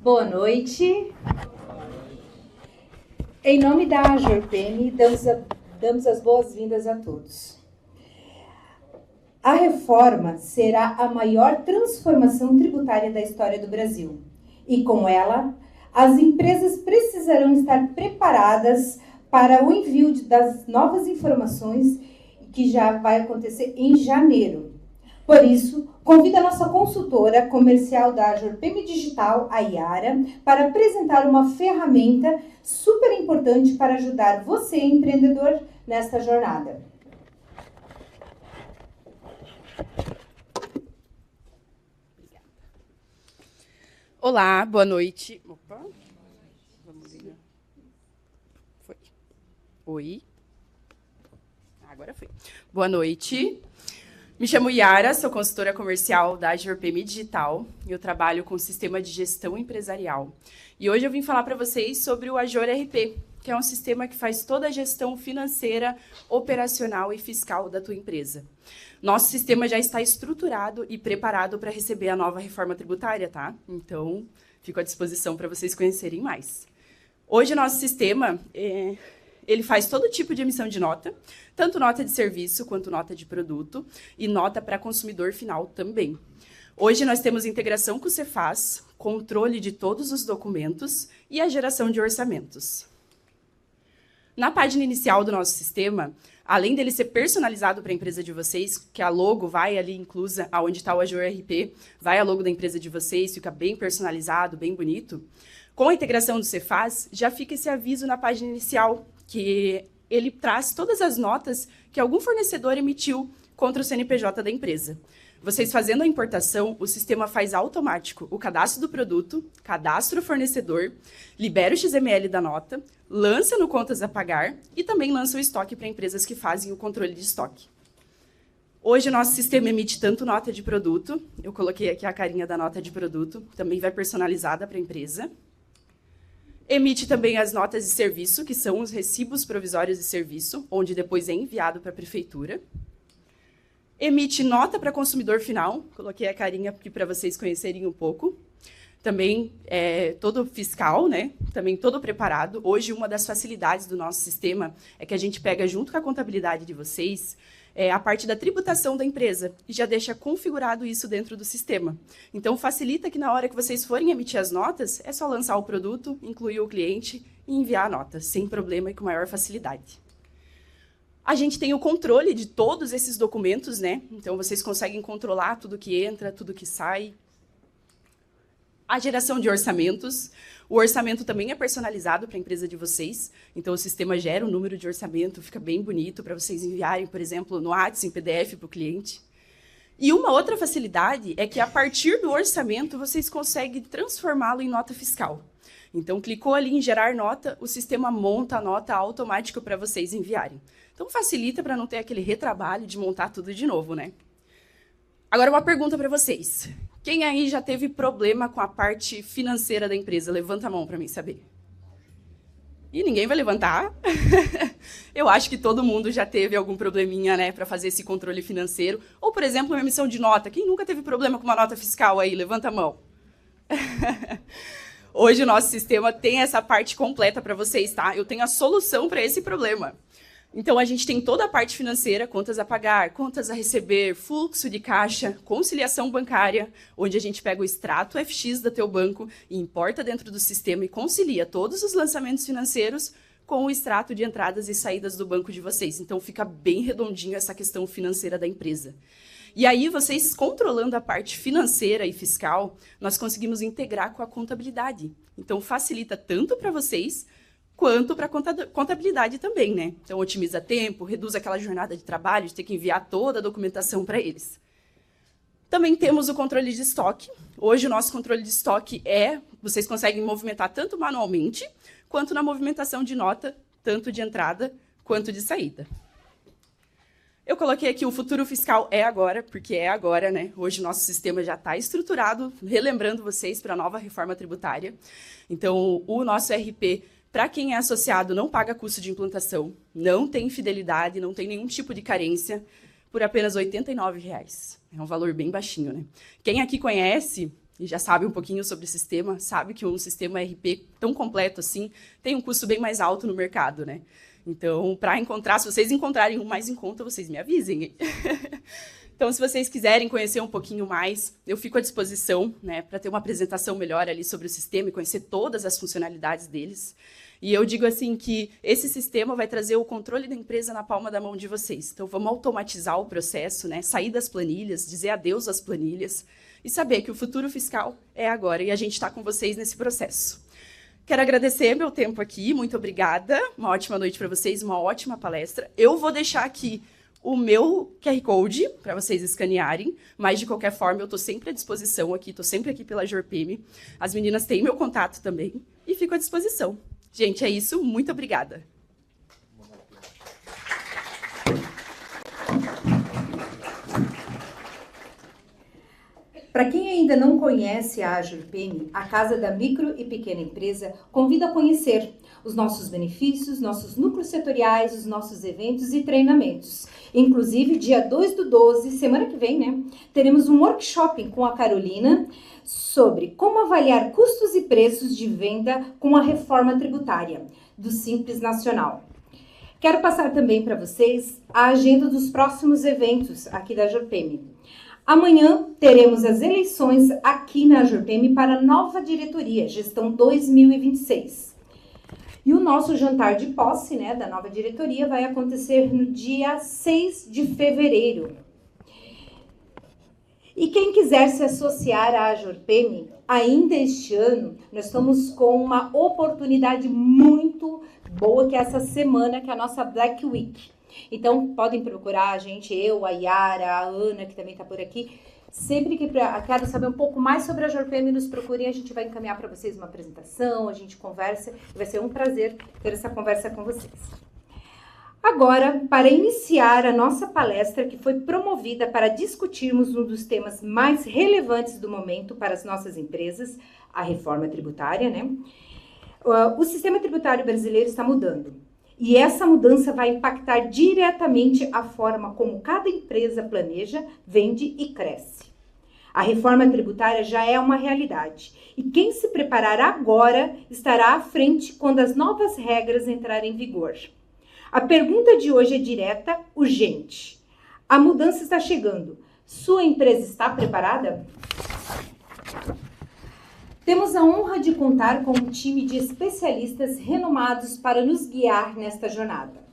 Boa noite. Em nome da AJORPM, damos as boas-vindas a todos. A reforma será a maior transformação tributária da história do Brasil. E com ela, as empresas precisarão estar preparadas para o envio das novas informações, que já vai acontecer em janeiro. Por isso, convido a nossa consultora comercial da AJORPM Digital, a Yara, para apresentar uma ferramenta super importante para ajudar você, empreendedor, nesta jornada. Olá, boa noite. Opa, vamos ver. Foi. Oi. Agora foi. Boa noite. Me chamo Yara, sou consultora comercial da AJORPM Digital e eu trabalho com o sistema de gestão empresarial. E hoje eu vim falar para vocês sobre o AJOR-RP, que é um sistema que faz toda a gestão financeira, operacional e fiscal da tua empresa. Nosso sistema já está estruturado e preparado para receber a nova reforma tributária, tá? Então, fico à disposição para vocês conhecerem mais. Hoje, o nosso sistema, ele faz todo tipo de emissão de nota, tanto nota de serviço quanto nota de produto, e nota para consumidor final também. Hoje, nós temos integração com o Cefaz, controle de todos os documentos e a geração de orçamentos. Na página inicial do nosso sistema, além dele ser personalizado para a empresa de vocês, que a logo vai ali inclusa, aonde está o AJOR-RP, vai a logo da empresa de vocês, fica bem personalizado, bem bonito. Com a integração do Cefaz, já fica esse aviso na página inicial, que ele traz todas as notas que algum fornecedor emitiu contra o CNPJ da empresa. Vocês fazendo a importação, o sistema faz automático o cadastro do produto, cadastra o fornecedor, libera o XML da nota, lança no contas a pagar e também lança o estoque para empresas que fazem o controle de estoque. Hoje, o nosso sistema emite tanto nota de produto, eu coloquei aqui a carinha da nota de produto, também vai personalizada para a empresa. Emite também as notas de serviço, que são os recibos provisórios de serviço, onde depois é enviado para a prefeitura. Emite nota para consumidor final, coloquei a carinha aqui para vocês conhecerem um pouco. Também todo fiscal, né? Também todo preparado. Hoje, uma das facilidades do nosso sistema é que a gente pega junto com a contabilidade de vocês a parte da tributação da empresa e já deixa configurado isso dentro do sistema. Então, facilita que na hora que vocês forem emitir as notas, é só lançar o produto, incluir o cliente e enviar a nota, sem problema e com maior facilidade. A gente tem o controle de todos esses documentos, né? Então, vocês conseguem controlar tudo que entra, tudo que sai. A geração de orçamentos. O orçamento também é personalizado para a empresa de vocês. Então, o sistema gera um número de orçamento, fica bem bonito para vocês enviarem, por exemplo, no WhatsApp, em PDF para o cliente. E uma outra facilidade é que, a partir do orçamento, vocês conseguem transformá-lo em nota fiscal. Então, clicou ali em gerar nota, o sistema monta a nota automática para vocês enviarem. Então, facilita para não ter aquele retrabalho de montar tudo de novo, né? Agora, uma pergunta para vocês. Quem aí já teve problema com a parte financeira da empresa? Levanta a mão para mim saber. E ninguém vai levantar. Eu acho que todo mundo já teve algum probleminha, né, para fazer esse controle financeiro. Ou, por exemplo, uma emissão de nota. Quem nunca teve problema com uma nota fiscal aí? Levanta a mão. Hoje, o nosso sistema tem essa parte completa para vocês, tá? Eu tenho a solução para esse problema. Então, a gente tem toda a parte financeira, contas a pagar, contas a receber, fluxo de caixa, conciliação bancária, onde a gente pega o extrato FX do teu banco e importa dentro do sistema e concilia todos os lançamentos financeiros com o extrato de entradas e saídas do banco de vocês. Então, fica bem redondinho essa questão financeira da empresa. E aí, vocês controlando a parte financeira e fiscal, nós conseguimos integrar com a contabilidade. Então, facilita tanto para vocês quanto para a contabilidade também, né? Então, otimiza tempo, reduz aquela jornada de trabalho, de ter que enviar toda a documentação para eles. Também temos o controle de estoque. Hoje, o nosso controle de estoque vocês conseguem movimentar tanto manualmente, quanto na movimentação de nota, tanto de entrada quanto de saída. Eu coloquei aqui o futuro fiscal é agora, porque é agora, né? Hoje o nosso sistema já está estruturado, relembrando vocês para a nova reforma tributária. Então, o nosso RP, para quem é associado, não paga custo de implantação, não tem fidelidade, não tem nenhum tipo de carência, por apenas R$ 89,00. É um valor bem baixinho, né? Quem aqui conhece e já sabe um pouquinho sobre o sistema, sabe que um sistema ERP tão completo assim tem um custo bem mais alto no mercado, né? Então, para encontrar, se vocês encontrarem um mais em conta, vocês me avisem, hein? Então, se vocês quiserem conhecer um pouquinho mais, eu fico à disposição, né, para ter uma apresentação melhor ali sobre o sistema e conhecer todas as funcionalidades deles. E eu digo assim que esse sistema vai trazer o controle da empresa na palma da mão de vocês. Então, vamos automatizar o processo, né, sair das planilhas, dizer adeus às planilhas e saber que o futuro fiscal é agora e a gente está com vocês nesse processo. Quero agradecer meu tempo aqui, muito obrigada. Uma ótima noite para vocês, uma ótima palestra. Eu vou deixar aqui o meu QR Code para vocês escanearem, mas de qualquer forma eu estou sempre à disposição aqui, estou sempre aqui pela JORPM. As meninas têm meu contato também e fico à disposição. Gente, é isso, muito obrigada. Para quem ainda não conhece a JORPM, a Casa da Micro e Pequena Empresa convida a conhecer os nossos benefícios, nossos núcleos setoriais, os nossos eventos e treinamentos. Inclusive, dia 2/12, semana que vem, né, teremos um workshop com a Carolina sobre como avaliar custos e preços de venda com a reforma tributária do Simples Nacional. Quero passar também para vocês a agenda dos próximos eventos aqui da JORPM. Amanhã teremos as eleições aqui na JORPM para a nova diretoria, gestão 2026. E o nosso jantar de posse, né, da nova diretoria vai acontecer no dia 6 de fevereiro. E quem quiser se associar à JORPM, ainda este ano, nós estamos com uma oportunidade muito boa, que é essa semana, que é a nossa Black Week. Então, podem procurar a gente, eu, a Yara, a Ana, que também está por aqui. Sempre que quero saber um pouco mais sobre a JORPM, nos procurem, a gente vai encaminhar para vocês uma apresentação, a gente conversa, e vai ser um prazer ter essa conversa com vocês. Agora, para iniciar a nossa palestra, que foi promovida para discutirmos um dos temas mais relevantes do momento para as nossas empresas, a reforma tributária, né? O sistema tributário brasileiro está mudando. E essa mudança vai impactar diretamente a forma como cada empresa planeja, vende e cresce. A reforma tributária já é uma realidade. E quem se preparar agora estará à frente quando as novas regras entrarem em vigor. A pergunta de hoje é direta, urgente. A mudança está chegando. Sua empresa está preparada? Temos a honra de contar com um time de especialistas renomados para nos guiar nesta jornada.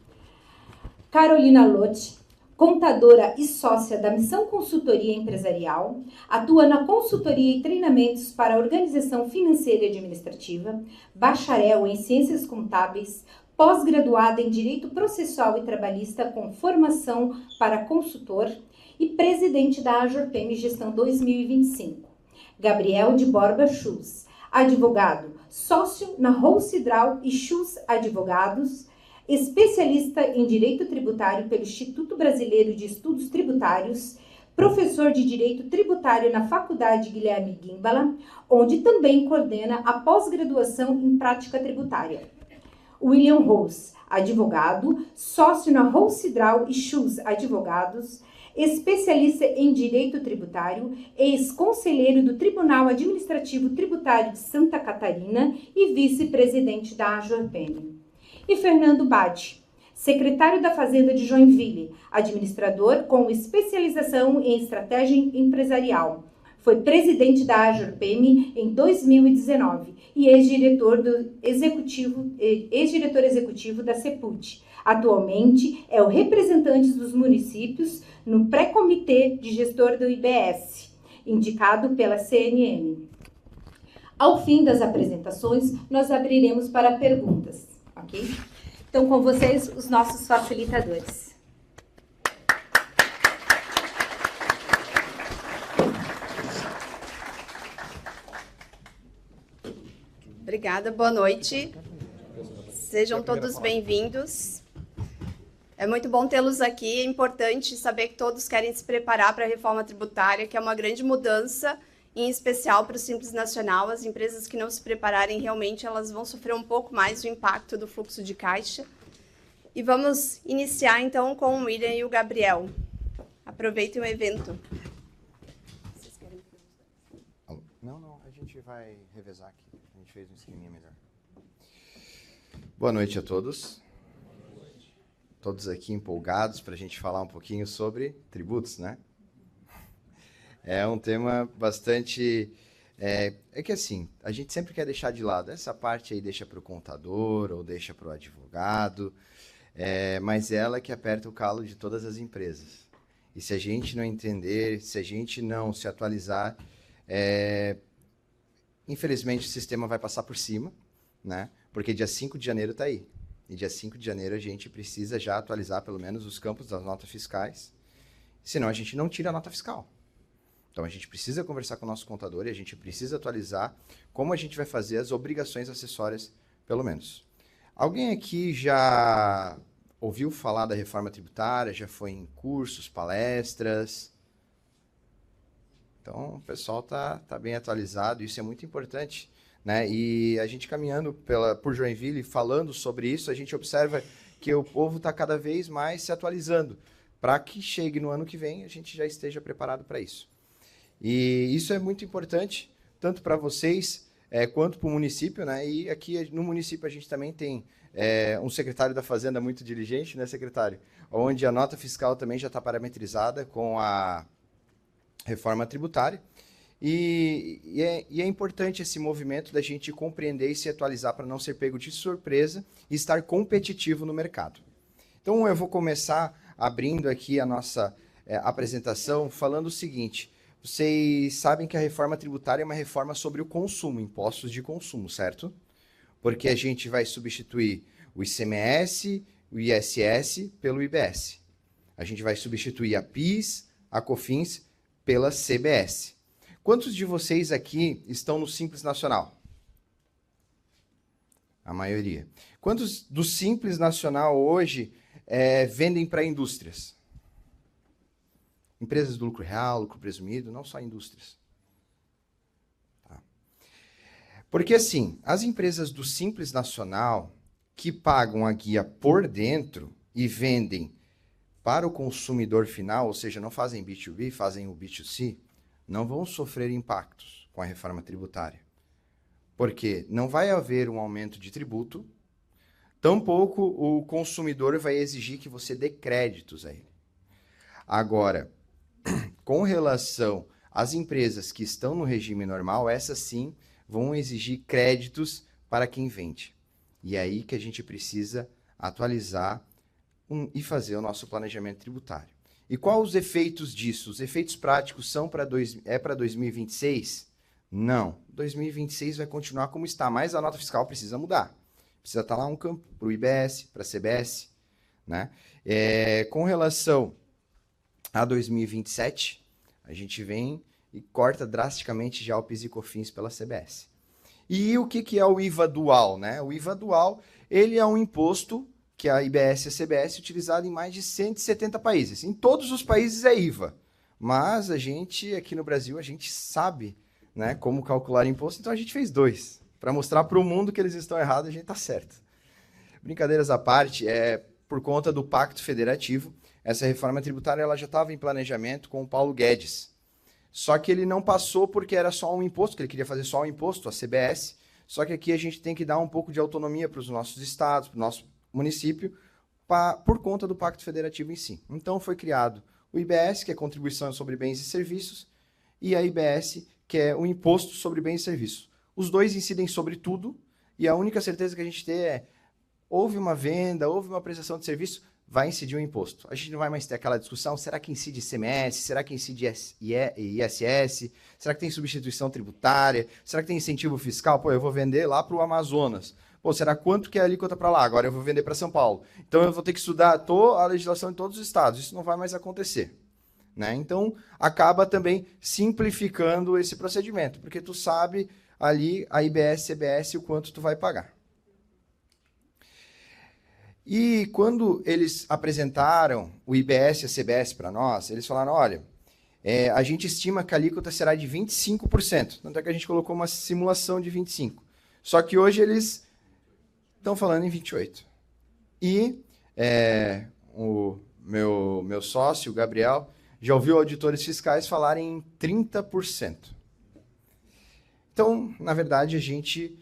Carolina Lotti, contadora e sócia da Missão Consultoria Empresarial, atua na consultoria e treinamentos para a organização financeira e administrativa, bacharel em Ciências Contábeis, pós-graduada em Direito Processual e Trabalhista com formação para consultor e presidente da AJORPM Gestão 2025. Gabriel de Borba Schultz, advogado, sócio na Holcedral e Schultz Advogados, especialista em Direito Tributário pelo Instituto Brasileiro de Estudos Tributários, professor de Direito Tributário na Faculdade Guilherme Guimbala, onde também coordena a pós-graduação em Prática Tributária. William Rose, advogado, sócio na Holcedral e Schultz Advogados, especialista em Direito Tributário, ex-conselheiro do Tribunal Administrativo Tributário de Santa Catarina e vice-presidente da AJORPM. E Fernando Badi, secretário da Fazenda de Joinville, administrador com especialização em estratégia empresarial. Foi presidente da AJORPM em 2019 e ex-diretor executivo da CEPUT. Atualmente é o representante dos municípios no pré-comitê de gestor do IBS, indicado pela CNN. Ao fim das apresentações, nós abriremos para perguntas, ok? Então, com vocês, os nossos facilitadores. Obrigada, boa noite. Sejam todos bem-vindos. É muito bom tê-los aqui. É importante saber que todos querem se preparar para a reforma tributária, que é uma grande mudança, em especial para o Simples Nacional. As empresas que não se prepararem, realmente, elas vão sofrer um pouco mais do impacto do fluxo de caixa. E vamos iniciar, então, com o William e o Gabriel. Aproveitem o evento. Não. vai revezar aqui. A gente fez um esqueminha melhor. Boa noite a todos. Todos aqui empolgados para a gente falar um pouquinho sobre tributos, né? É um tema bastante... É que assim, a gente sempre quer deixar de lado. Essa parte aí deixa para o contador ou deixa para o advogado, mas ela que aperta o calo de todas as empresas. E se a gente não entender, se a gente não se atualizar, infelizmente o sistema vai passar por cima, né? Porque dia 5 de janeiro está aí. E dia 5 de janeiro a gente precisa já atualizar pelo menos os campos das notas fiscais, senão a gente não tira a nota fiscal. Então a gente precisa conversar com o nosso contador e a gente precisa atualizar como a gente vai fazer as obrigações acessórias, pelo menos. Alguém aqui já ouviu falar da reforma tributária, já foi em cursos, palestras? Então o pessoal tá bem atualizado, isso é muito importante, né? E a gente caminhando por Joinville, falando sobre isso, a gente observa que o povo está cada vez mais se atualizando, para que chegue no ano que vem a gente já esteja preparado para isso. E isso é muito importante, tanto para vocês quanto para o município, né? E aqui no município a gente também tem um secretário da Fazenda muito diligente, né, secretário? Onde a nota fiscal também já está parametrizada com a reforma tributária. E é importante esse movimento da gente compreender e se atualizar para não ser pego de surpresa e estar competitivo no mercado. Então eu vou começar abrindo aqui a nossa apresentação falando o seguinte: vocês sabem que a reforma tributária é uma reforma sobre o consumo, impostos de consumo, certo? Porque a gente vai substituir o ICMS, o ISS pelo IBS. A gente vai substituir a PIS, a COFINS pela CBS. Quantos de vocês aqui estão no Simples Nacional? A maioria. Quantos do Simples Nacional hoje vendem para indústrias? Empresas do lucro real, lucro presumido, não só indústrias. Tá. Porque assim, as empresas do Simples Nacional que pagam a guia por dentro e vendem para o consumidor final, ou seja, não fazem B2B, fazem o B2C, não vão sofrer impactos com a reforma tributária. Porque não vai haver um aumento de tributo, tampouco o consumidor vai exigir que você dê créditos a ele. Agora, com relação às empresas que estão no regime normal, essas sim vão exigir créditos para quem vende. E é aí que a gente precisa atualizar e fazer o nosso planejamento tributário. E quais os efeitos disso? Os efeitos práticos são para 2026? Não. 2026 vai continuar como está, mas a nota fiscal precisa mudar. Precisa estar lá um campo para o IBS, para a CBS. Né? Com relação a 2027, a gente vem e corta drasticamente já o PIS e COFINS pela CBS. E o que é o IVA dual? Né? O IVA dual ele é um imposto que a IBS e a CBS utilizado em mais de 170 países. Em todos os países é IVA, mas a gente, aqui no Brasil, a gente sabe, né, como calcular imposto, então a gente fez 2, para mostrar para o mundo que eles estão errados e a gente está certo. Brincadeiras à parte, por conta do Pacto Federativo, essa reforma tributária ela já estava em planejamento com o Paulo Guedes. Só que ele não passou porque era só um imposto, que ele queria fazer só um imposto, a CBS. Só que aqui a gente tem que dar um pouco de autonomia para os nossos estados, para o nosso município, por conta do Pacto Federativo em si. Então foi criado o IBS, que é Contribuição sobre Bens e Serviços, e a IBS, que é o Imposto sobre Bens e Serviços. Os dois incidem sobre tudo, e a única certeza que a gente tem houve uma venda, houve uma prestação de serviço, vai incidir um imposto. A gente não vai mais ter aquela discussão, será que incide ICMS, será que incide ISS, será que tem substituição tributária, será que tem incentivo fiscal? Pô, eu vou vender lá para o Amazonas. Pô, será quanto que é a alíquota para lá? Agora eu vou vender para São Paulo. Então eu vou ter que estudar a legislação em todos os estados. Isso não vai mais acontecer. Né? Então acaba também simplificando esse procedimento, porque tu sabe ali a IBS, CBS, o quanto tu vai pagar. E quando eles apresentaram o IBS e a CBS para nós, eles falaram, olha, a gente estima que a alíquota será de 25%. Tanto é que a gente colocou uma simulação de 25%. Só que hoje eles estão falando em 28%. E o meu sócio, o Gabriel, já ouviu auditores fiscais falarem em 30%. Então, na verdade, a gente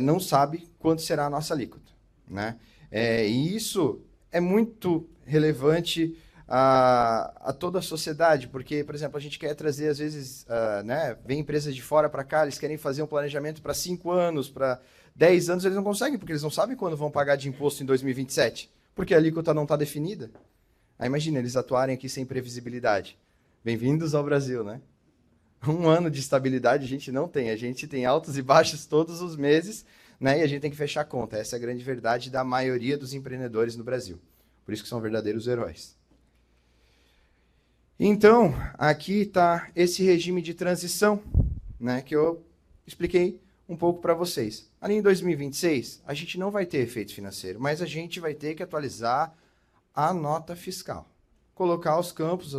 não sabe quanto será a nossa alíquota, né? E isso é muito relevante a toda a sociedade, porque, por exemplo, a gente quer trazer, às vezes, né, vem empresas de fora para cá, eles querem fazer um planejamento para 5 anos, para 10 anos, eles não conseguem, porque eles não sabem quando vão pagar de imposto em 2027, porque a alíquota não está definida. Aí imagina, eles atuarem aqui sem previsibilidade. Bem-vindos ao Brasil, né? Um ano de estabilidade a gente não tem, a gente tem altos e baixos todos os meses, né? E a gente tem que fechar a conta. Essa é a grande verdade da maioria dos empreendedores no Brasil. Por isso que são verdadeiros heróis. Então, aqui está esse regime de transição, né, que eu expliquei um pouco para vocês. Ali em 2026, a gente não vai ter efeito financeiro, mas a gente vai ter que atualizar a nota fiscal. Colocar os campos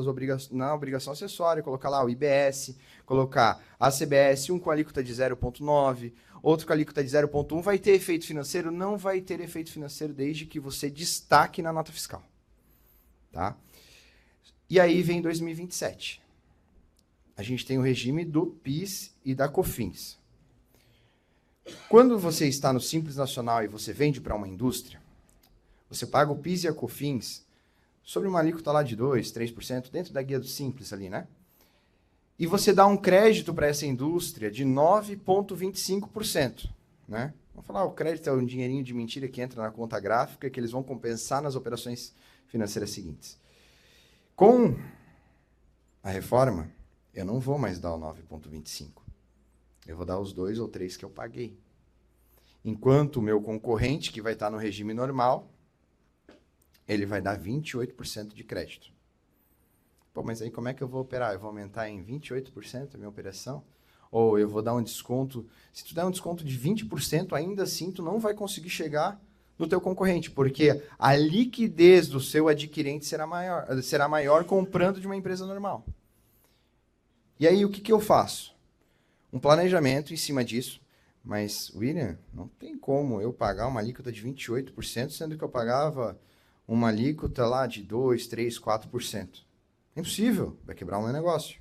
na obrigação acessória, colocar lá o IBS, colocar a CBS, um com alíquota de 0,9, outro com alíquota de 0,1. Vai ter efeito financeiro? Não vai ter efeito financeiro desde que você destaque na nota fiscal. Tá? E aí vem 2027. A gente tem o regime do PIS e da COFINS. Quando você está no Simples Nacional e você vende para uma indústria, você paga o PIS e a COFINS sobre uma alíquota lá de 2%, 3%, dentro da guia do Simples ali, né? E você dá um crédito para essa indústria de 9,25%, né? Vamos falar, o crédito é um dinheirinho de mentira que entra na conta gráfica que eles vão compensar nas operações financeiras seguintes. Com a reforma, eu não vou mais dar o 9,25%. Eu vou dar os 2 ou 3 que eu paguei. Enquanto o meu concorrente, que vai estar no regime normal, ele vai dar 28% de crédito. Pô, mas aí como é que eu vou operar? Eu vou aumentar em 28% a minha operação? Ou eu vou dar um desconto? Se tu der um desconto de 20%, ainda assim tu não vai conseguir chegar no teu concorrente, porque a liquidez do seu adquirente será maior comprando de uma empresa normal. E aí o que eu faço? Um planejamento em cima disso. Mas, William, não tem como eu pagar uma alíquota de 28%, sendo que eu pagava uma alíquota lá de 2%, 3%, 4%. É impossível, vai quebrar o meu negócio.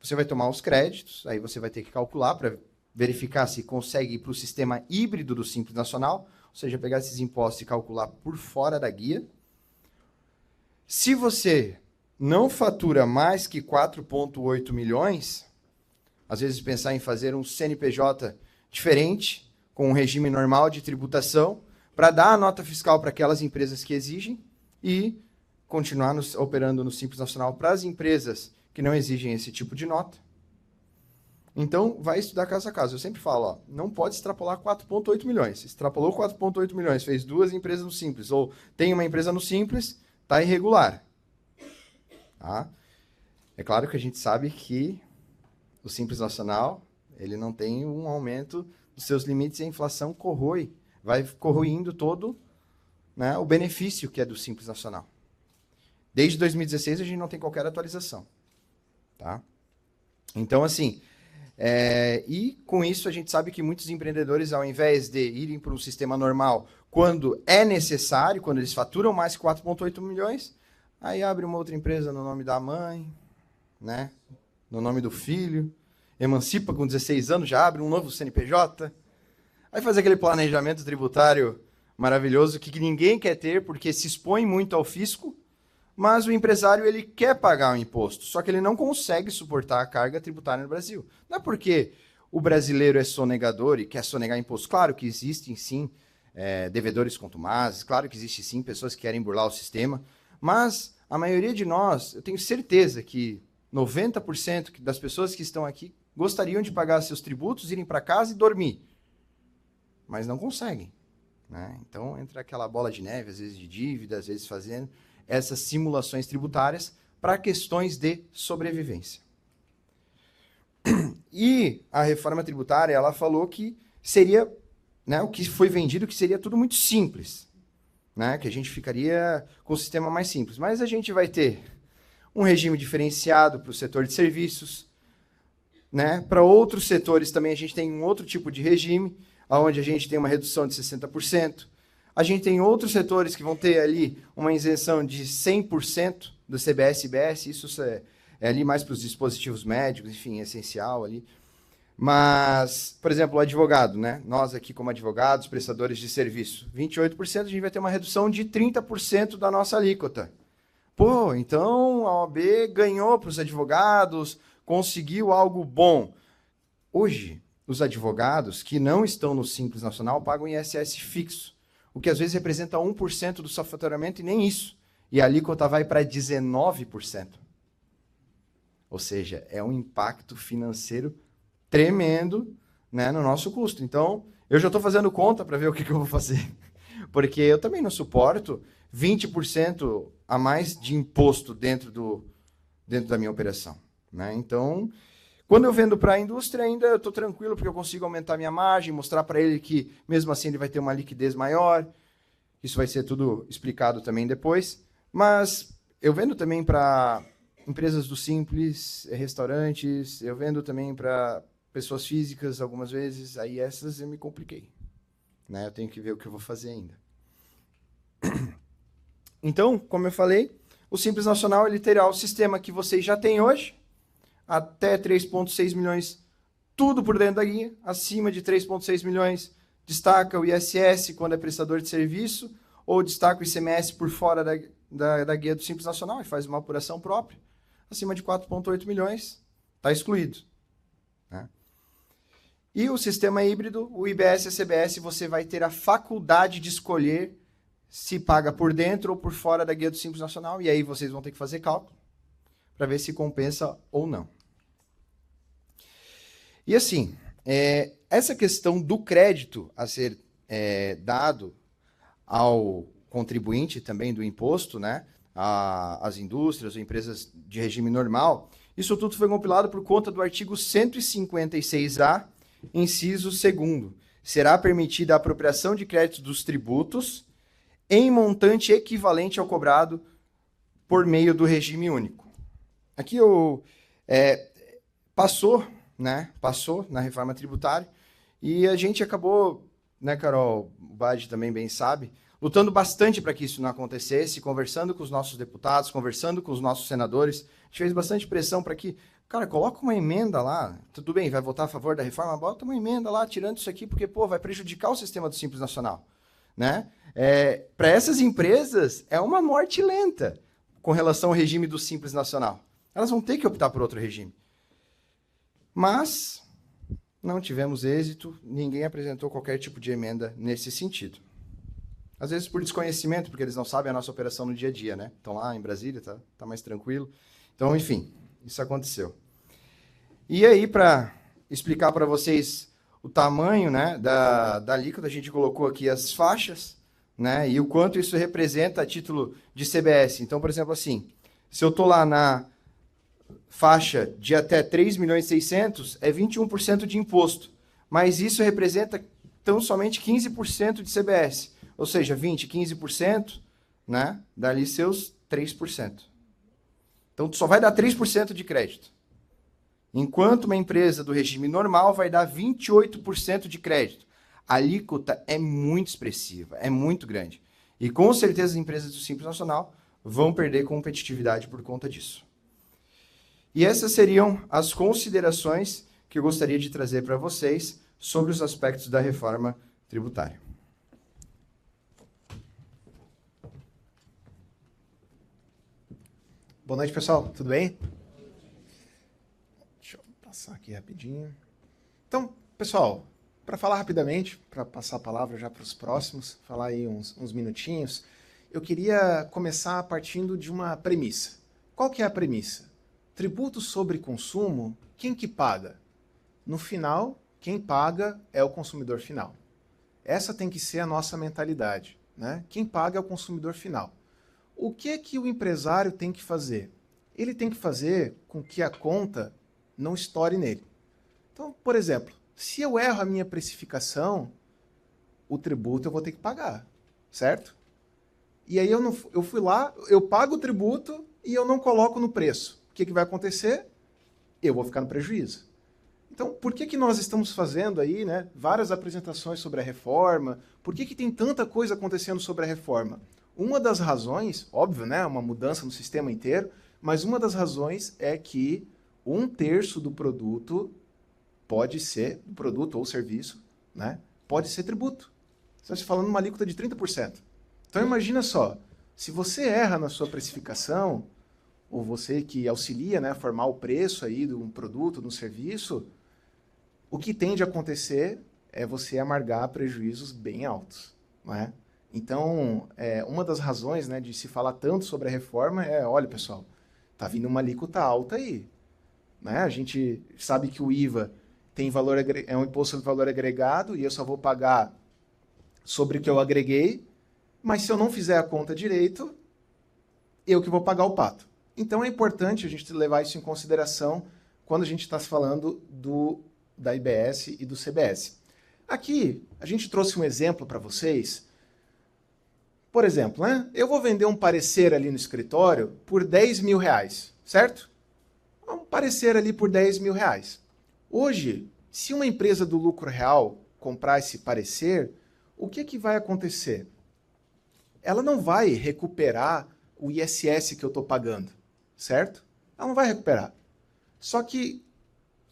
Você vai tomar os créditos, aí você vai ter que calcular para verificar se consegue ir para o sistema híbrido do Simples Nacional, ou seja, pegar esses impostos e calcular por fora da guia. Se você não fatura mais que 4,8 milhões, às vezes pensar em fazer um CNPJ diferente, com um regime normal de tributação, para dar a nota fiscal para aquelas empresas que exigem e continuar operando no Simples Nacional para as empresas que não exigem esse tipo de nota. Então, vai estudar caso a caso. Eu sempre falo, ó, não pode extrapolar 4,8 milhões. Extrapolou 4,8 milhões, fez 2 empresas no Simples, ou tem uma empresa no Simples, está irregular. Tá? É claro que a gente sabe que o Simples Nacional ele não tem um aumento dos seus limites e a inflação corrói, vai corroindo todo, né, o benefício que é do Simples Nacional. Desde 2016 a gente não tem qualquer atualização. Tá? Então, assim, e com isso a gente sabe que muitos empreendedores, ao invés de irem para um sistema normal quando é necessário, quando eles faturam mais que 4,8 milhões, aí abre uma outra empresa no nome da mãe, né, no nome do filho, emancipa com 16 anos, já abre um novo CNPJ, aí faz aquele planejamento tributário maravilhoso que ninguém quer ter porque se expõe muito ao fisco, mas o empresário ele quer pagar o imposto, só que ele não consegue suportar a carga tributária no Brasil. Não é porque o brasileiro é sonegador e quer sonegar imposto. Claro que existem, sim, devedores contumazes, claro que existem, sim, pessoas que querem burlar o sistema, mas a maioria de nós, eu tenho certeza que 90% das pessoas que estão aqui gostariam de pagar seus tributos, irem para casa e dormir, mas não conseguem. Né? Então, entra aquela bola de neve, às vezes de dívida, às vezes fazendo essas simulações tributárias para questões de sobrevivência. E a reforma tributária, ela falou que seria, né, o que foi vendido, que seria tudo muito simples, né, que a gente ficaria com o sistema mais simples. Mas a gente vai ter um regime diferenciado para o setor de serviços, né, para outros setores também a gente tem um outro tipo de regime, onde a gente tem uma redução de 60%. A gente tem outros setores que vão ter ali uma isenção de 100% do CBS e IBS, isso é ali mais para os dispositivos médicos, enfim, é essencial ali. Mas, por exemplo, o advogado, né? Nós aqui como advogados, prestadores de serviço, 28%, a gente vai ter uma redução de 30% da nossa alíquota. Pô, então a OAB ganhou para os advogados, conseguiu algo bom. Hoje, os advogados que não estão no Simples Nacional pagam ISS fixo, o que às vezes representa 1% do seu faturamento e nem isso. E a alíquota vai para 19%. Ou seja, é um impacto financeiro tremendo, né, no nosso custo. Então, eu já estou fazendo conta para ver o que eu vou fazer. Porque eu também não suporto 20% a mais de imposto dentro da minha operação, né? Então, quando eu vendo para a indústria, ainda eu estou tranquilo, porque eu consigo aumentar minha margem, mostrar para ele que, mesmo assim, ele vai ter uma liquidez maior. Isso vai ser tudo explicado também depois. Mas eu vendo também para empresas do Simples, restaurantes, eu vendo também para pessoas físicas algumas vezes, aí essas eu me compliquei, né? Eu tenho que ver o que eu vou fazer ainda. Então, como eu falei, o Simples Nacional ele terá o sistema que vocês já têm hoje, até 3,6 milhões, tudo por dentro da guia. Acima de 3,6 milhões, destaca o ISS quando é prestador de serviço, ou destaca o ICMS por fora da guia do Simples Nacional e faz uma apuração própria. Acima de 4,8 milhões, está excluído, né? E o sistema híbrido, o IBS e a CBS, você vai ter a faculdade de escolher se paga por dentro ou por fora da guia do Simples Nacional, e aí vocês vão ter que fazer cálculo para ver se compensa ou não. E assim, essa questão do crédito a ser dado ao contribuinte também do imposto, né, às indústrias ou empresas de regime normal, isso tudo foi compilado por conta do artigo 156A, inciso 2º. Será permitida a apropriação de créditos dos tributos em montante equivalente ao cobrado por meio do regime único. Aqui passou na reforma tributária e a gente acabou, né, Carol, o Bade também bem sabe, lutando bastante para que isso não acontecesse, conversando com os nossos deputados, conversando com os nossos senadores. A gente fez bastante pressão para que, cara, coloca uma emenda lá, tudo bem, vai votar a favor da reforma, bota uma emenda lá, tirando isso aqui, porque, pô, vai prejudicar o sistema do Simples Nacional, né? Para essas empresas, é uma morte lenta com relação ao regime do Simples Nacional. Elas vão ter que optar por outro regime. Mas não tivemos êxito, ninguém apresentou qualquer tipo de emenda nesse sentido. Às vezes por desconhecimento, porque eles não sabem a nossa operação no dia a dia, né? Estão lá em Brasília, tá mais tranquilo. Então, enfim, isso aconteceu. E aí, para explicar para vocês o tamanho, né, da alíquota, a gente colocou aqui as faixas, né, e o quanto isso representa a título de CBS. Então, por exemplo, assim, se eu estou lá na faixa de até 3.600.000, é 21% de imposto. Mas isso representa tão somente 15% de CBS. Ou seja, 20%, 15%, né, dá ali seus 3%. Então, só vai dar 3% de crédito. Enquanto uma empresa do regime normal vai dar 28% de crédito. A alíquota é muito expressiva, é muito grande. E com certeza as empresas do Simples Nacional vão perder competitividade por conta disso. E essas seriam as considerações que eu gostaria de trazer para vocês sobre os aspectos da reforma tributária. Boa noite, pessoal. Tudo bem? Deixa eu passar aqui rapidinho. Então, pessoal, para falar rapidamente, para passar a palavra já para os próximos, falar aí uns minutinhos, eu queria começar partindo de uma premissa. Qual que é a premissa? Tributo sobre consumo, quem que paga? No final, quem paga é o consumidor final. Essa tem que ser a nossa mentalidade, né? Quem paga é o consumidor final. O que o empresário tem que fazer? Ele tem que fazer com que a conta não estoure nele. Então, por exemplo, se eu erro a minha precificação, o tributo eu vou ter que pagar, certo? E aí eu fui lá, eu pago o tributo e eu não coloco no preço. O que vai acontecer? Eu vou ficar no prejuízo. Então, por que nós estamos fazendo aí, né, várias apresentações sobre a reforma? Por que tem tanta coisa acontecendo sobre a reforma? Uma das razões, óbvio, né, uma mudança no sistema inteiro, mas uma das razões é que 1/3 do produto pode ser produto ou serviço, né? Pode ser tributo. Você está falando uma alíquota de 30%. Então imagina só, se você erra na sua precificação, ou você que auxilia, né, a formar o preço aí de um produto, de um serviço, o que tende a acontecer é você amargar prejuízos bem altos, não é? Então, uma das razões, né, de se falar tanto sobre a reforma é, olha, pessoal, tá vindo uma alíquota alta aí, né? A gente sabe que o IVA tem valor, é um imposto de valor agregado e eu só vou pagar sobre o que eu agreguei, mas se eu não fizer a conta direito, eu que vou pagar o pato. Então é importante a gente levar isso em consideração quando a gente está falando da IBS e do CBS. Aqui, a gente trouxe um exemplo para vocês. Por exemplo, né? Eu vou vender um parecer ali no escritório por R$10.000, certo? Um parecer ali por R$10.000. Hoje, se uma empresa do lucro real comprar esse parecer, o que vai acontecer? Ela não vai recuperar o ISS que eu estou pagando, certo? Ela não vai recuperar. Só que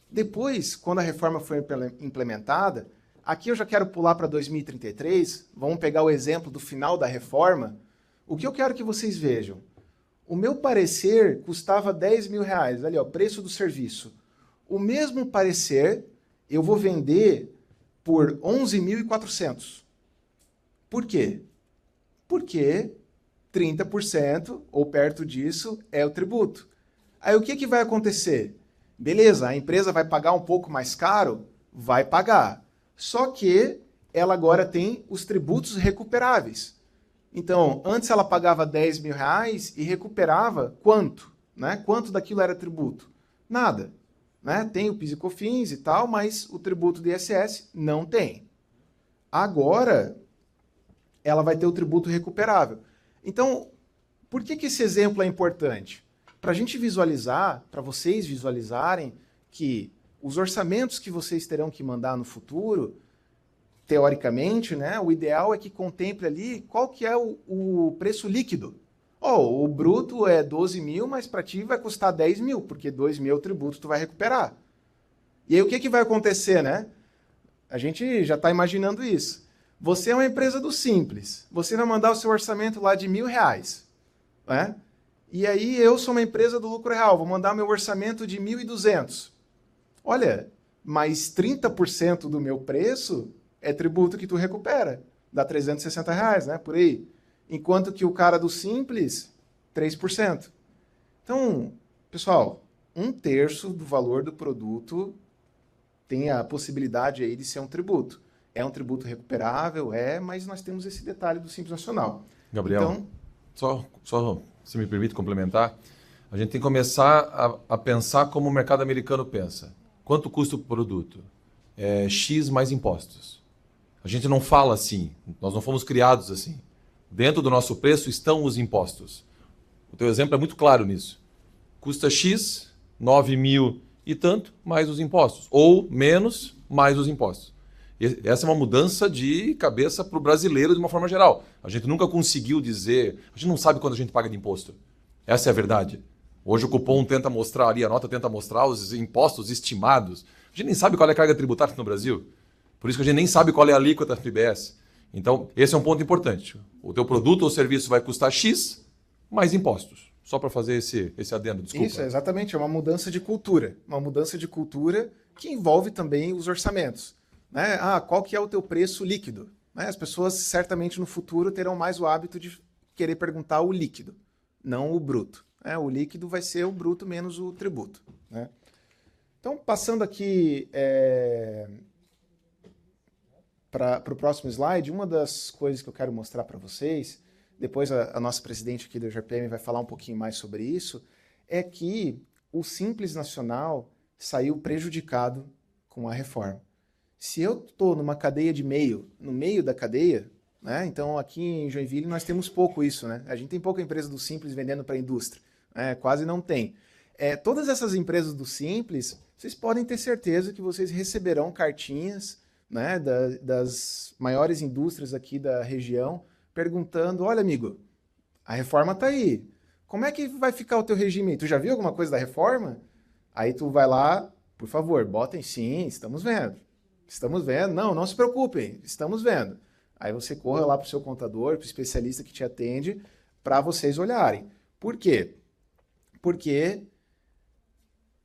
depois, quando a reforma for implementada, aqui eu já quero pular para 2033, vamos pegar o exemplo do final da reforma. O que eu quero que vocês vejam? O meu parecer custava R$10.000, ali ó, preço do serviço. O mesmo parecer eu vou vender por 11.400. Por quê? Porque 30% ou perto disso é o tributo. Aí o que vai acontecer? Beleza, a empresa vai pagar um pouco mais caro? Vai pagar. Só que ela agora tem os tributos recuperáveis. Então, antes ela pagava R$10.000 e recuperava quanto? Né? Quanto daquilo era tributo? Nada. Né? Tem o PIS e COFINS e tal, mas o tributo do ISS não tem. Agora, ela vai ter o tributo recuperável. Então, por que esse exemplo é importante? Para a gente visualizar, para vocês visualizarem que os orçamentos que vocês terão que mandar no futuro, teoricamente, né, o ideal é que contemple ali qual que é o preço líquido. O bruto é 12.000, mas para ti vai custar 10.000, porque 2.000 é o tributo que tu vai recuperar. E aí o que vai acontecer, né? A gente já está imaginando isso. Você é uma empresa do Simples. Você vai mandar o seu orçamento lá de R$1.000, né? E aí eu sou uma empresa do lucro real, vou mandar meu orçamento de 1.200. Olha, mais 30% do meu preço é tributo que tu recupera. Dá R$360, né? Por aí. Enquanto que o cara do Simples, 3%. Então, pessoal, 1/3 do valor do produto tem a possibilidade aí de ser um tributo. É um tributo recuperável? Mas nós temos esse detalhe do Simples Nacional. Gabriel, então, só se me permite complementar, a gente tem que começar a pensar como o mercado americano pensa. Quanto custa o produto? X mais impostos. A gente não fala assim, nós não fomos criados assim. Dentro do nosso preço estão os impostos. O teu exemplo é muito claro nisso. Custa X, 9.000 e tanto, mais os impostos. Ou menos, mais os impostos. Essa é uma mudança de cabeça para o brasileiro de uma forma geral. A gente nunca conseguiu dizer... A gente não sabe quanto a gente paga de imposto. Essa é a verdade. Hoje o cupom tenta mostrar ali, a nota tenta mostrar os impostos estimados. A gente nem sabe qual é a carga tributária no Brasil. Por isso que a gente nem sabe qual é a alíquota do IBS. Então, esse é um ponto importante. O teu produto ou serviço vai custar X mais impostos. Só para fazer esse adendo, desculpa. Isso, exatamente. É uma mudança de cultura. Uma mudança de cultura que envolve também os orçamentos. Né? Qual que é o teu preço líquido? Né? As pessoas certamente no futuro terão mais o hábito de querer perguntar o líquido, não o bruto. Né? O líquido vai ser o bruto menos o tributo. Né? Então, passando aqui para o próximo slide, uma das coisas que eu quero mostrar para vocês, depois a nossa presidente aqui do GPM vai falar um pouquinho mais sobre isso, é que o Simples Nacional saiu prejudicado com a reforma. Se eu estou numa cadeia de meio, no meio da cadeia, né? Então aqui em Joinville nós temos pouco isso, né? A gente tem pouca empresa do Simples vendendo para a indústria, quase não tem. Todas essas empresas do Simples, vocês podem ter certeza que vocês receberão cartinhas, né, das maiores indústrias aqui da região, perguntando, olha amigo, a reforma está aí, como é que vai ficar o teu regime? Tu já viu alguma coisa da reforma? Aí tu vai lá, Por favor, botem sim, estamos vendo. Estamos vendo. Não, não se preocupem, estamos vendo. Aí você corra lá para o seu contador, para o especialista que te atende, para vocês olharem. Por quê? Porque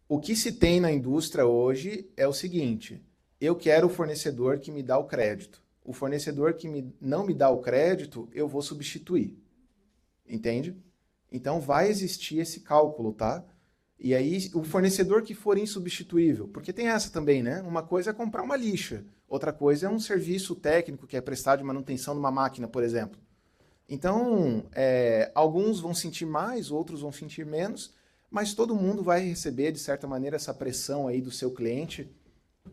o que se tem na indústria hoje é o seguinte: eu quero o fornecedor que me dá o crédito. O fornecedor que não me dá o crédito, eu vou substituir. Entende? Então vai existir esse cálculo, tá? E aí o fornecedor que for insubstituível, porque tem essa também, né? Uma coisa é comprar uma lixa, outra coisa é um serviço técnico que é prestado de manutenção de uma máquina, por exemplo. Então, alguns vão sentir mais, outros vão sentir menos, mas todo mundo vai receber, de certa maneira, essa pressão aí do seu cliente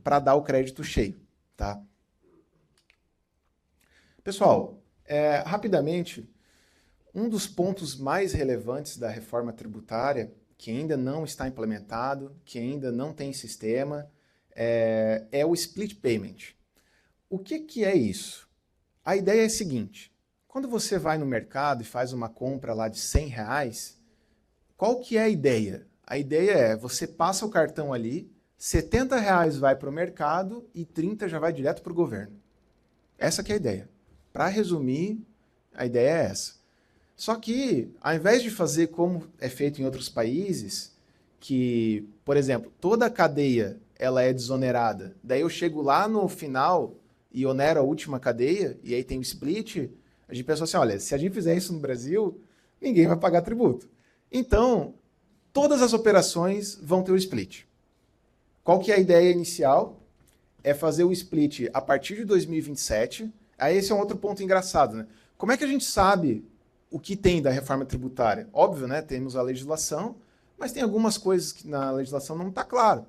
para dar o crédito cheio, tá? Pessoal, rapidamente, um dos pontos mais relevantes da reforma tributária, que ainda não está implementado, que ainda não tem sistema, é o split payment. O que é isso? A ideia é a seguinte: quando você vai no mercado e faz uma compra lá de R$100, qual que é a ideia? A ideia é, você passa o cartão ali, R$70 vai para o mercado e 30 já vai direto para o governo. Essa que é a ideia. Para resumir, a ideia é essa. Só que, ao invés de fazer como é feito em outros países, que, por exemplo, toda a cadeia ela é desonerada, daí eu chego lá no final e onero a última cadeia, e aí tem o split, a gente pensou assim, olha, se a gente fizer isso no Brasil, ninguém vai pagar tributo. Então, todas as operações vão ter o split. Qual que é a ideia inicial? É fazer o split a partir de 2027. Aí esse é um outro ponto engraçado, né? Como é que a gente sabe o que tem da reforma tributária? Óbvio, né? Temos a legislação, mas tem algumas coisas que na legislação não está claro.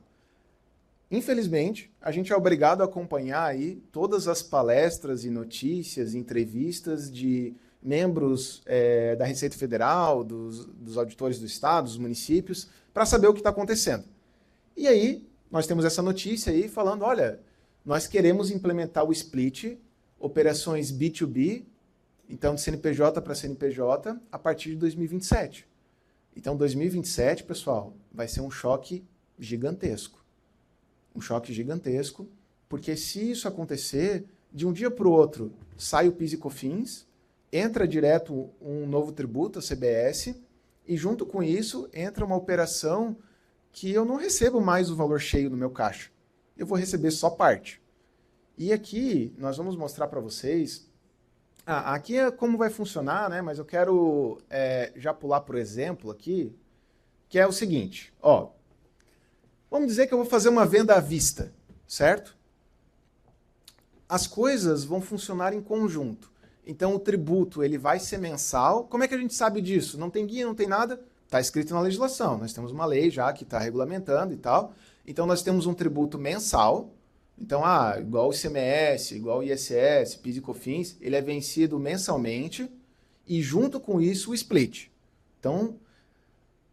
Infelizmente, a gente é obrigado a acompanhar aí todas as palestras e notícias, entrevistas de membros da Receita Federal, dos auditores do Estado, dos municípios, para saber o que está acontecendo. E aí, nós temos essa notícia aí falando, olha, nós queremos implementar o split, operações B2B, então de CNPJ para CNPJ, a partir de 2027. Então, 2027, pessoal, vai ser um choque gigantesco. Um choque gigantesco, porque se isso acontecer, de um dia para o outro, sai o PIS e COFINS, entra direto um novo tributo, a CBS, e junto com isso entra uma operação que eu não recebo mais o valor cheio no meu caixa. Eu vou receber só parte. E aqui nós vamos mostrar para vocês. Aqui é como vai funcionar, né? Mas eu quero já pular por exemplo aqui, que é o seguinte. Ó, vamos dizer que eu vou fazer uma venda à vista, certo? As coisas vão funcionar em conjunto. Então o tributo ele vai ser mensal. Como é que a gente sabe disso? Não tem guia, não tem nada. Está escrito na legislação. Nós temos uma lei já que está regulamentando e tal. Então nós temos um tributo mensal. Então, igual o ICMS, igual o ISS, PIS e COFINS, ele é vencido mensalmente e junto com isso o split. Então,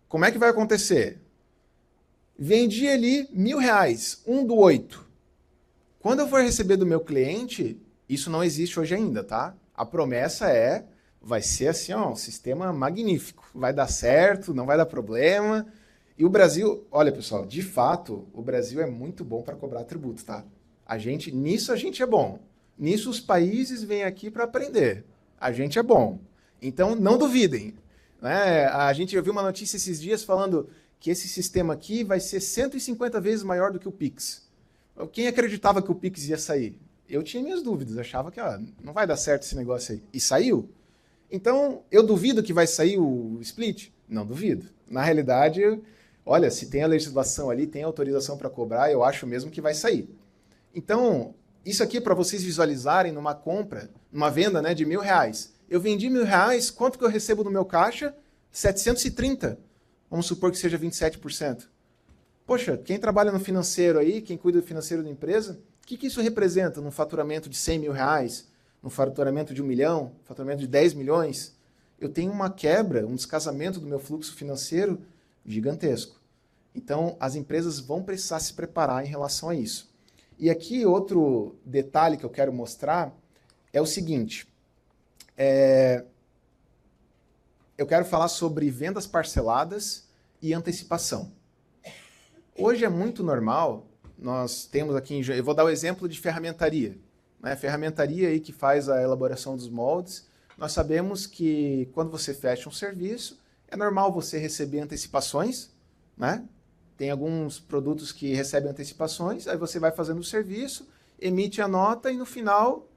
como é que vai acontecer? Vendi ali R$1.000, 1/8. Quando eu for receber do meu cliente, isso não existe hoje ainda, tá? A promessa vai ser assim, ó, um sistema magnífico. Vai dar certo, não vai dar problema. E o Brasil, olha pessoal, de fato, o Brasil é muito bom para cobrar tributo, tá? Nisso a gente é bom. Nisso os países vêm aqui para aprender. A gente é bom. Então não duvidem. Né? Eu vi uma notícia esses dias falando que esse sistema aqui vai ser 150 vezes maior do que o Pix. Quem acreditava que o Pix ia sair? Eu tinha minhas dúvidas, achava que não vai dar certo esse negócio aí. E saiu. Então, eu duvido que vai sair o split? Não duvido. Na realidade, olha, se tem a legislação ali, tem autorização para cobrar, eu acho mesmo que vai sair. Então, isso aqui é para vocês visualizarem numa compra, numa venda, né, de R$1.000. Eu vendi R$1.000, quanto que eu recebo no meu caixa? 730. Vamos supor que seja 27%. Poxa, quem trabalha no financeiro aí, quem cuida do financeiro da empresa, o que isso representa num faturamento de R$100.000, num faturamento de 1 milhão, faturamento de 10 milhões? Eu tenho uma quebra, um descasamento do meu fluxo financeiro gigantesco. Então, as empresas vão precisar se preparar em relação a isso. E aqui outro detalhe que eu quero mostrar é o seguinte. Eu quero falar sobre vendas parceladas e antecipação. Hoje é muito normal, nós temos aqui, eu vou dar o exemplo de ferramentaria. Né? Ferramentaria aí que faz a elaboração dos moldes, nós sabemos que quando você fecha um serviço, é normal você receber antecipações, né? Tem alguns produtos que recebem antecipações, aí você vai fazendo o serviço, emite a nota e no final,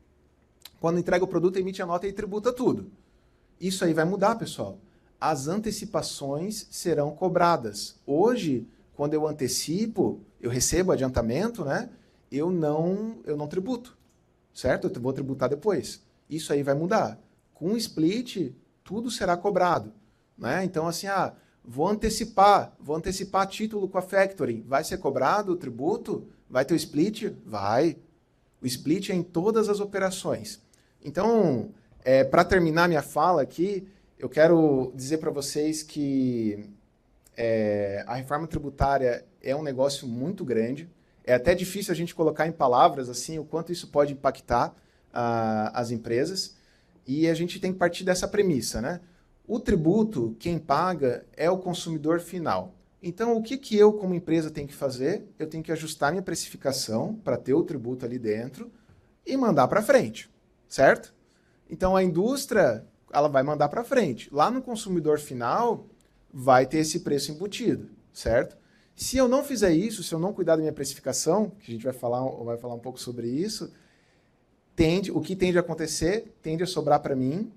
quando entrega o produto, emite a nota e tributa tudo. Isso aí vai mudar, pessoal. As antecipações serão cobradas. Hoje, quando eu antecipo, eu recebo adiantamento, né? Eu não tributo, certo? Eu vou tributar depois. Isso aí vai mudar. Com o split, tudo será cobrado, né? Então, assim, vou antecipar título com a factoring. Vai ser cobrado o tributo? Vai ter o split? Vai. O split é em todas as operações. Então, para terminar minha fala aqui, eu quero dizer para vocês que a reforma tributária é um negócio muito grande. É até difícil a gente colocar em palavras assim o quanto isso pode impactar as empresas. E a gente tem que partir dessa premissa, né? O tributo, quem paga é o consumidor final. Então, o que eu, como empresa, tenho que fazer? Eu tenho que ajustar minha precificação para ter o tributo ali dentro e mandar para frente, certo? Então, a indústria, ela vai mandar para frente. Lá no consumidor final, vai ter esse preço embutido, certo? Se eu não fizer isso, se eu não cuidar da minha precificação, que a gente vai falar um pouco sobre isso, o que tende a acontecer, tende a sobrar para mim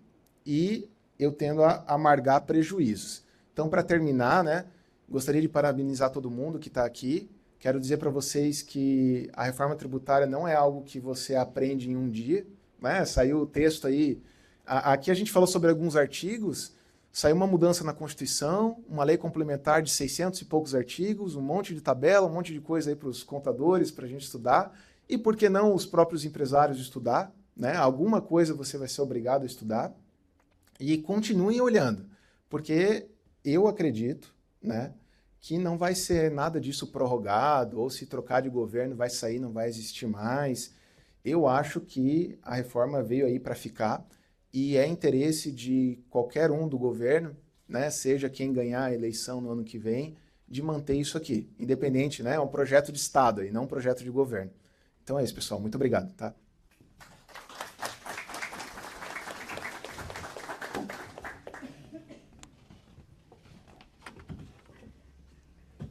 e eu tendo a amargar prejuízos. Então, para terminar, né, gostaria de parabenizar todo mundo que está aqui. Quero dizer para vocês que a reforma tributária não é algo que você aprende em um dia, né? Saiu o texto aí. Aqui a gente falou sobre alguns artigos. Saiu uma mudança na Constituição, uma lei complementar de 600 e poucos artigos, um monte de tabela, um monte de coisa aí para os contadores, para a gente estudar. E por que não os próprios empresários estudar? Né? Alguma coisa você vai ser obrigado a estudar. E continuem olhando, porque eu acredito, né, que não vai ser nada disso prorrogado, ou se trocar de governo vai sair, não vai existir mais. Eu acho que a reforma veio aí para ficar e é interesse de qualquer um do governo, né, seja quem ganhar a eleição no ano que vem, de manter isso aqui, independente, né, é um projeto de Estado e não um projeto de governo. Então é isso, pessoal. Muito obrigado. Tá?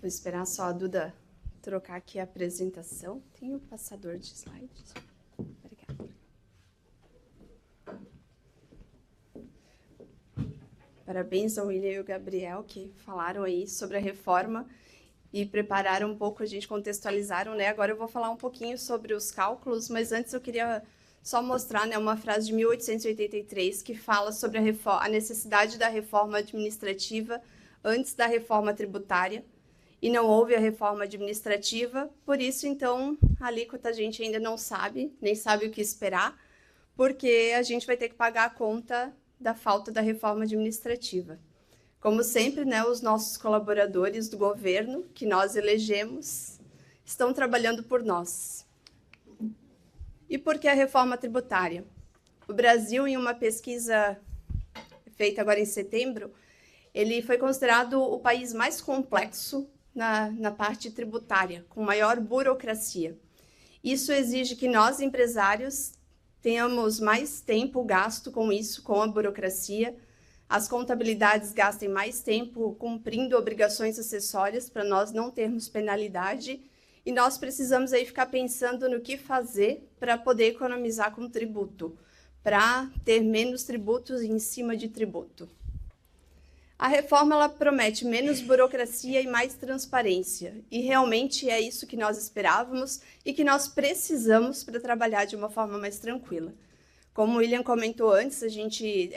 Vou esperar só a Duda trocar aqui a apresentação. Tem o passador de slides. Obrigada. Parabéns ao William e ao Gabriel, que falaram aí sobre a reforma e prepararam um pouco, a gente contextualizaram, né? Agora eu vou falar um pouquinho sobre os cálculos, mas antes eu queria só mostrar, né, uma frase de 1883 que fala sobre a necessidade da reforma administrativa antes da reforma tributária. E não houve a reforma administrativa, por isso, então, a alíquota a gente ainda não sabe, nem sabe o que esperar, porque a gente vai ter que pagar a conta da falta da reforma administrativa. Como sempre, né, os nossos colaboradores do governo, que nós elegemos, estão trabalhando por nós. E por que a reforma tributária? O Brasil, em uma pesquisa feita agora em setembro, ele foi considerado o país mais complexo na parte tributária, com maior burocracia. Isso exige que nós, empresários, tenhamos mais tempo gasto com isso, com a burocracia. As contabilidades gastem mais tempo cumprindo obrigações acessórias para nós não termos penalidade. E nós precisamos aí ficar pensando no que fazer para poder economizar com tributo, para ter menos tributos em cima de tributo. A reforma ela promete menos burocracia e mais transparência, e realmente é isso que nós esperávamos e que nós precisamos para trabalhar de uma forma mais tranquila. Como o William comentou antes, a gente,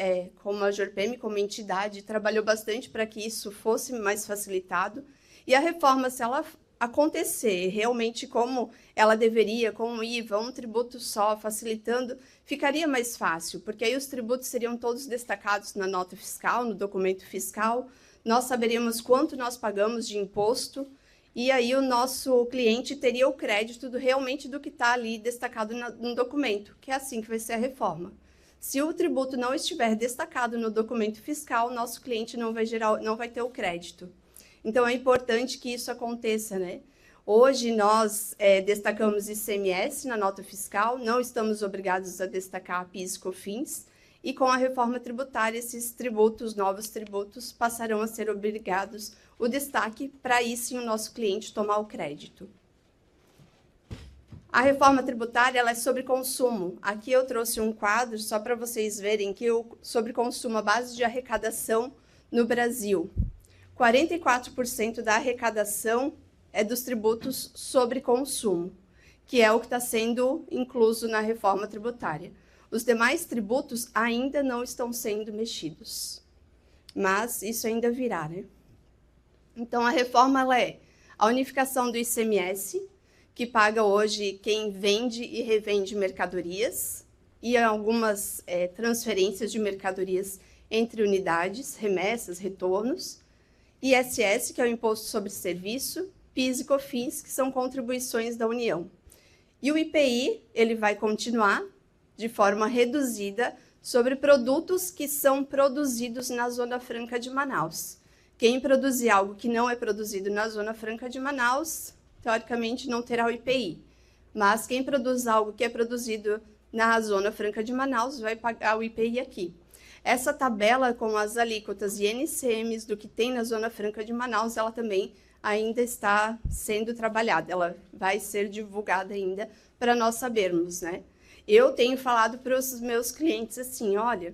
como a Jorpem, como entidade, trabalhou bastante para que isso fosse mais facilitado, e a reforma, se ela acontecer realmente como ela deveria, com o IVA, um tributo só, facilitando, ficaria mais fácil, porque aí os tributos seriam todos destacados na nota fiscal, no documento fiscal, nós saberíamos quanto nós pagamos de imposto, e aí o nosso cliente teria o crédito realmente do que está ali destacado no documento, que é assim que vai ser a reforma. Se o tributo não estiver destacado no documento fiscal, nosso cliente não vai ter o crédito. Então, é importante que isso aconteça, né? Hoje, nós destacamos ICMS na nota fiscal, não estamos obrigados a destacar PIS e COFINS, e com a reforma tributária, esses tributos, novos tributos, passarão a ser obrigados o destaque para aí sim o nosso cliente tomar o crédito. A reforma tributária ela é sobre consumo. Aqui eu trouxe um quadro só para vocês verem que sobre consumo, a base de arrecadação no Brasil. 44% da arrecadação é dos tributos sobre consumo, que é o que está sendo incluso na reforma tributária. Os demais tributos ainda não estão sendo mexidos, mas isso ainda virá, né? Então, a reforma ela é a unificação do ICMS, que paga hoje quem vende e revende mercadorias, e algumas transferências de mercadorias entre unidades, remessas, retornos, ISS, que é o Imposto sobre Serviço, PIS e COFINS, que são contribuições da União. E o IPI, ele vai continuar de forma reduzida sobre produtos que são produzidos na Zona Franca de Manaus. Quem produzir algo que não é produzido na Zona Franca de Manaus, teoricamente não terá o IPI. Mas quem produz algo que é produzido na Zona Franca de Manaus vai pagar o IPI aqui. Essa tabela com as alíquotas e NCMs do que tem na Zona Franca de Manaus, ela também ainda está sendo trabalhada. Ela vai ser divulgada ainda para nós sabermos, né? Eu tenho falado para os meus clientes assim, olha,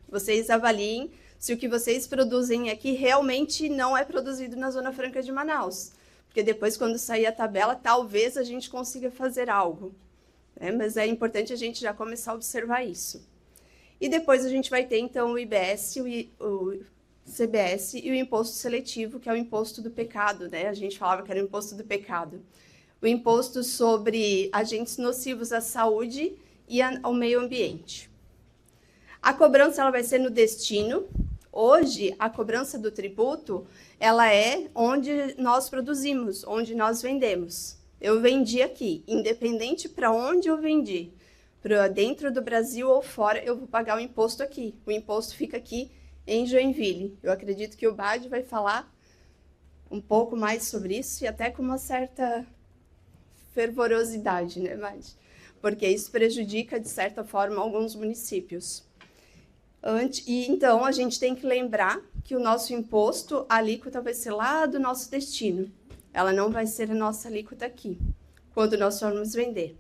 vocês avaliem se o que vocês produzem aqui realmente não é produzido na Zona Franca de Manaus. Porque depois, quando sair a tabela, talvez a gente consiga fazer algo. Né? Mas é importante a gente já começar a observar isso. E depois a gente vai ter, então, o IBS, o CBS e o imposto seletivo, que é o imposto do pecado. Né? A gente falava que era o imposto do pecado. O imposto sobre agentes nocivos à saúde e ao meio ambiente. A cobrança ela vai ser no destino. Hoje, a cobrança do tributo, ela é onde nós produzimos, onde nós vendemos. Eu vendi aqui, independente para onde eu vendi, para dentro do Brasil ou fora, eu vou pagar o imposto aqui. O imposto fica aqui em Joinville. Eu acredito que o Bad vai falar um pouco mais sobre isso e até com uma certa fervorosidade, né, Bad? Porque isso prejudica, de certa forma, alguns municípios. Então, a gente tem que lembrar que o nosso imposto, a alíquota vai ser lá do nosso destino. Ela não vai ser a nossa alíquota aqui, quando nós formos vender.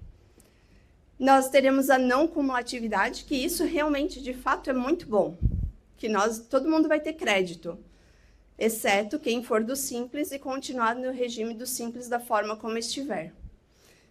Nós teremos a não cumulatividade, que isso realmente, de fato, é muito bom. Que todo mundo vai ter crédito, exceto quem for do Simples e continuar no regime do Simples da forma como estiver.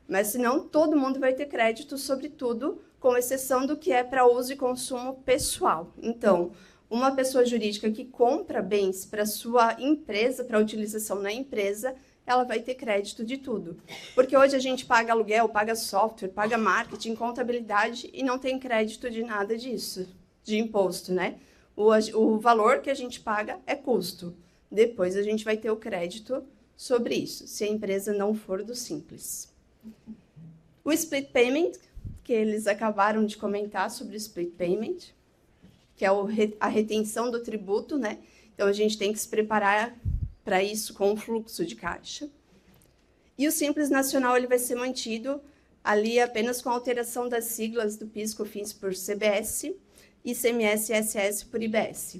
Mas, senão, todo mundo vai ter crédito sobre tudo, com exceção do que é para uso e consumo pessoal. Então, uma pessoa jurídica que compra bens para sua empresa, para utilização na empresa, ela vai ter crédito de tudo. Porque hoje a gente paga aluguel, paga software, paga marketing, contabilidade e não tem crédito de nada disso, de imposto, né? O valor que a gente paga é custo. Depois a gente vai ter o crédito sobre isso, se a empresa não for do Simples. O split payment, que eles acabaram de comentar sobre o split payment, que é a retenção do tributo, né? Então, a gente tem que se preparar para isso com o fluxo de caixa. E o Simples Nacional ele vai ser mantido ali apenas com a alteração das siglas do PIS, COFINS por CBS, ICMS e ISS por IBS.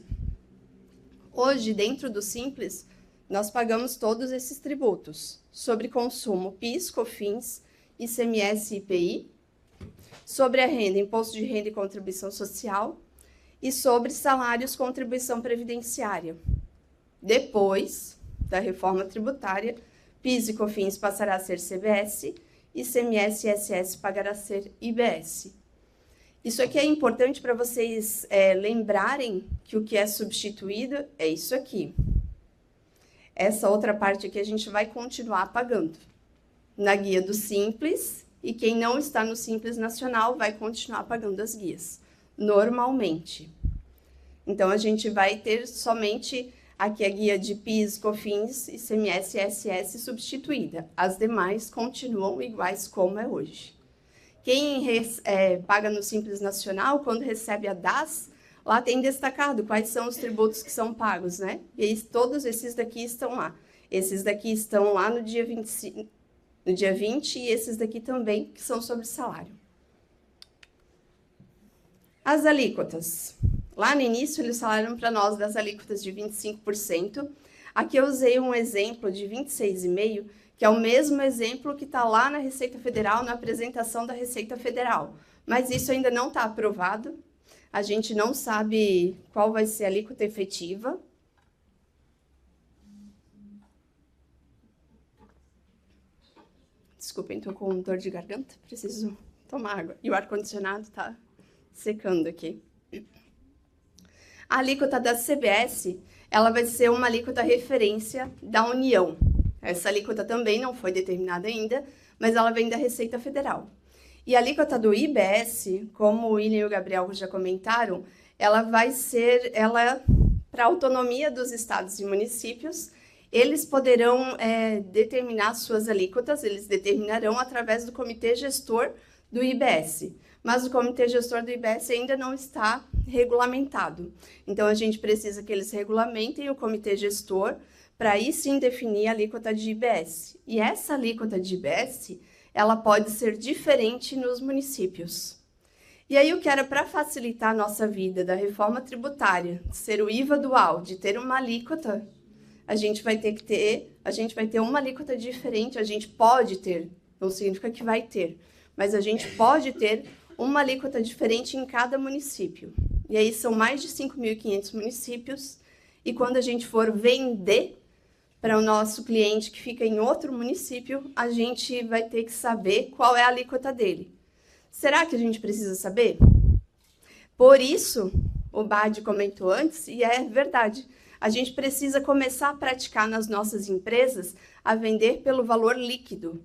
Hoje, dentro do Simples, nós pagamos todos esses tributos sobre consumo, PIS, COFINS, ICMS e IPI, sobre a renda, imposto de renda e contribuição social, e sobre salários, contribuição previdenciária. Depois da reforma tributária, PIS e COFINS passará a ser CBS, ICMS e ISS pagará a ser IBS. Isso aqui é importante para vocês lembrarem que o que é substituído é isso aqui. Essa outra parte aqui a gente vai continuar pagando na guia do Simples, e quem não está no Simples Nacional vai continuar pagando as guias, normalmente. Então, a gente vai ter somente aqui a guia de PIS, COFINS, ICMS e ISS substituída. As demais continuam iguais como é hoje. Quem paga no Simples Nacional, quando recebe a DAS, lá tem destacado quais são os tributos que são pagos, né? E aí, todos esses daqui estão lá. Esses daqui estão lá no dia 25, no dia 20, e esses daqui também, que são sobre salário. As alíquotas. Lá no início, eles falaram para nós das alíquotas de 25%. Aqui eu usei um exemplo de 26,5%, que é o mesmo exemplo que está lá na Receita Federal, na apresentação da Receita Federal. Mas isso ainda não está aprovado. A gente não sabe qual vai ser a alíquota efetiva. Desculpem, estou com dor de garganta, preciso tomar água. E o ar-condicionado está secando aqui. A alíquota da CBS, ela vai ser uma alíquota referência da União. Essa alíquota também não foi determinada ainda, mas ela vem da Receita Federal. E a alíquota do IBS, como o William e o Gabriel já comentaram, ela vai ser para a autonomia dos estados e municípios. Eles poderão determinar suas alíquotas, eles determinarão através do comitê gestor do IBS. Mas o comitê gestor do IBS ainda não está regulamentado. Então, a gente precisa que eles regulamentem o comitê gestor para aí sim definir a alíquota de IBS. E essa alíquota de IBS, ela pode ser diferente nos municípios. E aí, o que era para facilitar a nossa vida da reforma tributária, de ser o IVA dual, de ter uma alíquota, a gente vai ter uma alíquota diferente, a gente pode ter, não significa que vai ter, mas a gente pode ter uma alíquota diferente em cada município. E aí são mais de 5.500 municípios, e quando a gente for vender para o nosso cliente que fica em outro município, a gente vai ter que saber qual é a alíquota dele. Será que a gente precisa saber? Por isso, o Badi comentou antes, e é verdade, a gente precisa começar a praticar nas nossas empresas a vender pelo valor líquido,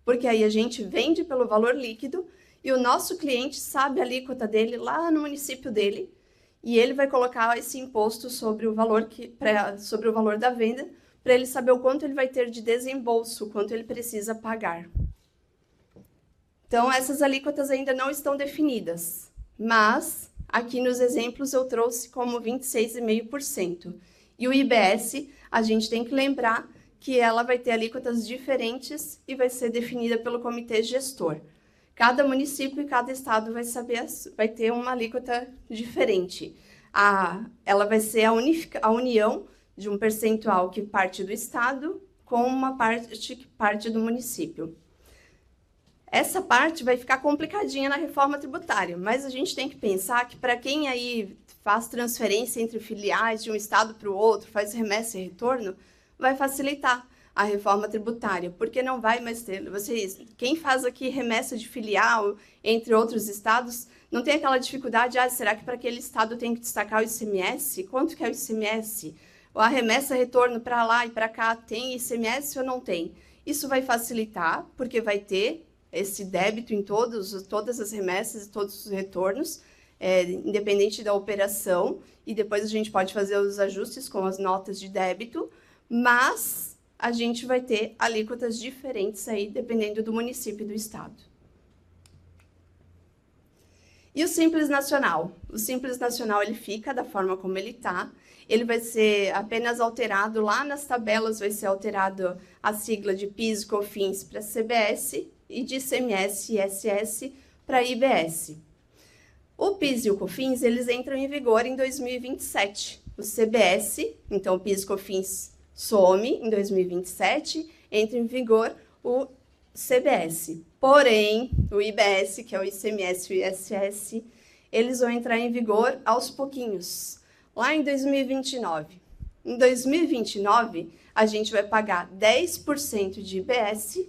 porque aí a gente vende pelo valor líquido e o nosso cliente sabe a alíquota dele lá no município dele e ele vai colocar esse imposto sobre o valor, sobre o valor da venda para ele saber o quanto ele vai ter de desembolso, o quanto ele precisa pagar. Então, essas alíquotas ainda não estão definidas, mas aqui nos exemplos eu trouxe como 26,5%. E o IBS, a gente tem que lembrar que ela vai ter alíquotas diferentes e vai ser definida pelo comitê gestor. Cada município e cada estado vai ter uma alíquota diferente. Ela vai ser a união de um percentual que parte do estado com uma parte que parte do município. Essa parte vai ficar complicadinha na reforma tributária, mas a gente tem que pensar que para quem aí faz transferência entre filiais de um estado para o outro, faz remessa e retorno, vai facilitar a reforma tributária, porque não vai mais ter... Quem faz aqui remessa de filial entre outros estados, não tem aquela dificuldade, será que para aquele estado tem que destacar o ICMS? Quanto que é o ICMS? Ou a remessa retorno para lá e para cá tem ICMS ou não tem? Isso vai facilitar, porque vai ter esse débito em todas as remessas e todos os retornos, independente da operação, e depois a gente pode fazer os ajustes com as notas de débito, mas a gente vai ter alíquotas diferentes aí, dependendo do município e do estado. E o Simples Nacional? O Simples Nacional, ele fica da forma como ele está, ele vai ser apenas alterado, lá nas tabelas vai ser alterado a sigla de PIS e COFINS para CBS e de ICMS e ISS para IBS. O PIS e o COFINS, eles entram em vigor em 2027. O CBS, então o PIS e COFINS some em 2027, entra em vigor o CBS. Porém, o IBS, que é o ICMS e o ISS, eles vão entrar em vigor aos pouquinhos, lá em 2029. Em 2029, a gente vai pagar 10% de IBS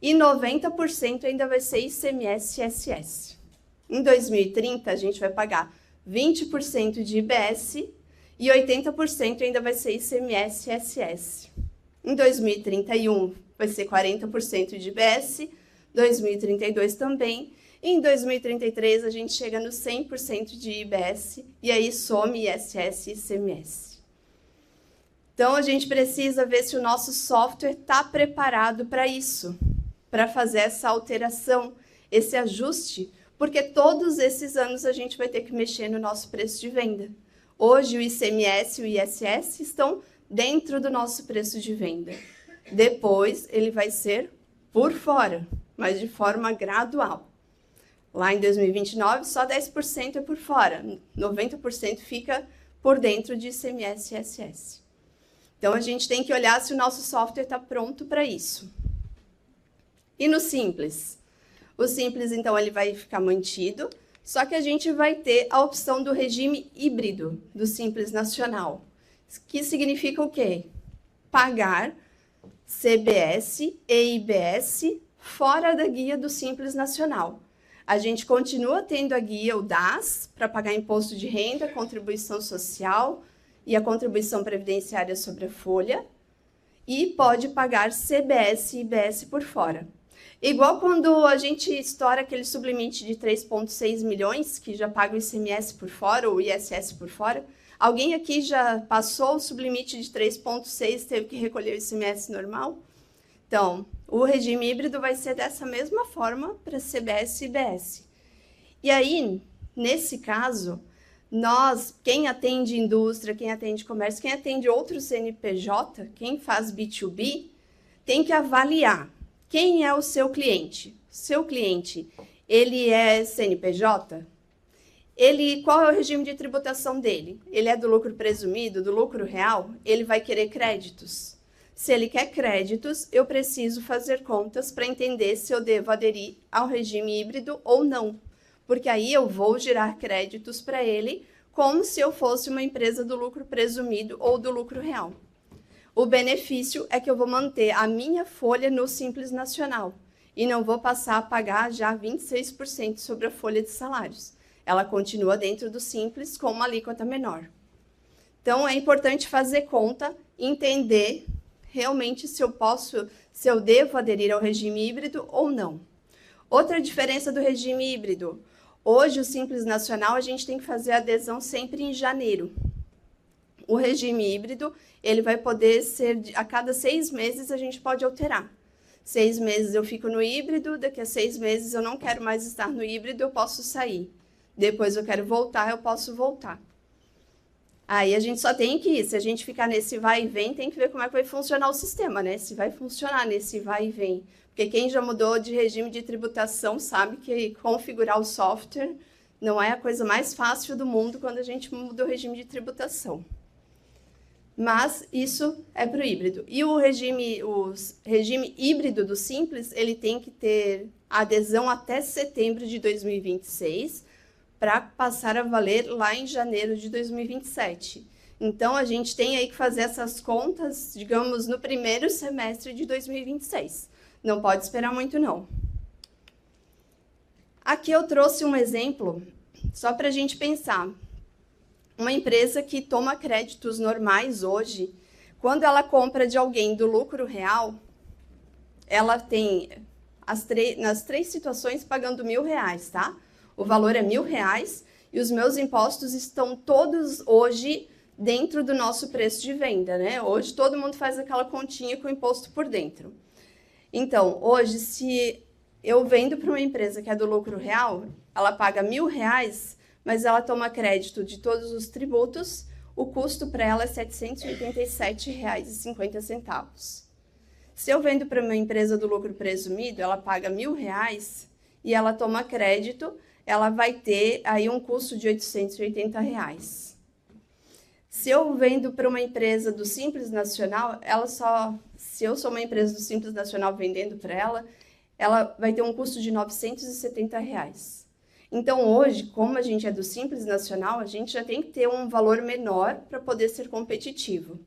e 90% ainda vai ser ICMS e ISS. Em 2030, a gente vai pagar 20% de IBS e 80% ainda vai ser ICMS e ISS. Em 2031, vai ser 40% de IBS, 2032 também, e em 2033 a gente chega no 100% de IBS, e aí some ISS e ICMS. Então, a gente precisa ver se o nosso software está preparado para isso, para fazer essa alteração, esse ajuste, Porque todos esses anos a gente vai ter que mexer no nosso preço de venda. Hoje, o ICMS e o ISS estão dentro do nosso preço de venda. Depois, ele vai ser por fora, mas de forma gradual. Lá em 2029, só 10% é por fora, 90% fica por dentro de ICMS e ISS. Então, a gente tem que olhar se o nosso software está pronto para isso. E no Simples? O Simples, então, ele vai ficar mantido, só que a gente vai ter a opção do regime híbrido do Simples Nacional, que significa o quê? Pagar CBS e IBS fora da guia do Simples Nacional. A gente continua tendo a guia, o DAS, para pagar imposto de renda, contribuição social e a contribuição previdenciária sobre a folha, e pode pagar CBS e IBS por fora. Igual quando a gente estoura aquele sublimite de 3,6 milhões, que já paga o ICMS por fora, ou o ISS por fora. Alguém aqui já passou o sublimite de 3,6 e teve que recolher o ICMS normal? Então, o regime híbrido vai ser dessa mesma forma para CBS e IBS. E aí, nesse caso, nós, quem atende indústria, quem atende comércio, quem atende outro CNPJ, quem faz B2B, tem que avaliar quem é o seu cliente. Seu cliente, ele é CNPJ? Qual é o regime de tributação dele? Ele é do lucro presumido, do lucro real? Ele vai querer créditos? Se ele quer créditos, eu preciso fazer contas para entender se eu devo aderir ao regime híbrido ou não. Porque aí eu vou gerar créditos para ele como se eu fosse uma empresa do lucro presumido ou do lucro real. O benefício é que eu vou manter a minha folha no Simples Nacional e não vou passar a pagar já 26% sobre a folha de salários. Ela continua dentro do Simples com uma alíquota menor. Então, é importante fazer conta, entender realmente se eu devo aderir ao regime híbrido ou não. Outra diferença do regime híbrido. Hoje, o Simples Nacional, a gente tem que fazer a adesão sempre em janeiro. O regime híbrido, ele vai poder ser, a cada 6 meses a gente pode alterar. 6 meses eu fico no híbrido, daqui a 6 meses eu não quero mais estar no híbrido, eu posso sair. Depois eu quero voltar, eu posso voltar. Aí a gente só tem que ir, se a gente ficar nesse vai e vem, tem que ver como é que vai funcionar o sistema, né? Se vai funcionar nesse vai e vem. Porque quem já mudou de regime de tributação sabe que configurar o software não é a coisa mais fácil do mundo quando a gente muda o regime de tributação. Mas isso é para o híbrido. E o regime híbrido do Simples, ele tem que ter adesão até setembro de 2026, para passar a valer lá em janeiro de 2027. Então, a gente tem aí que fazer essas contas, digamos, no primeiro semestre de 2026. Não pode esperar muito, não. Aqui eu trouxe um exemplo, só para a gente pensar. Uma empresa que toma créditos normais hoje, quando ela compra de alguém do lucro real, ela tem, nas 3 situações, pagando R$1.000, tá? O valor é R$1.000 e os meus impostos estão todos hoje dentro do nosso preço de venda, né? Hoje todo mundo faz aquela continha com o imposto por dentro. Então, hoje, se eu vendo para uma empresa que é do lucro real, ela paga R$1.000, mas ela toma crédito de todos os tributos, o custo para ela é R$ 787,50. Se eu vendo para uma empresa do lucro presumido, ela paga R$1.000 e ela toma crédito, ela vai ter aí um custo de R$ 880. Se eu vendo para uma empresa do Simples Nacional, se eu sou uma empresa do Simples Nacional vendendo para ela vai ter um custo de R$ 970. Então, hoje, como a gente é do Simples Nacional, a gente já tem que ter um valor menor para poder ser competitivo.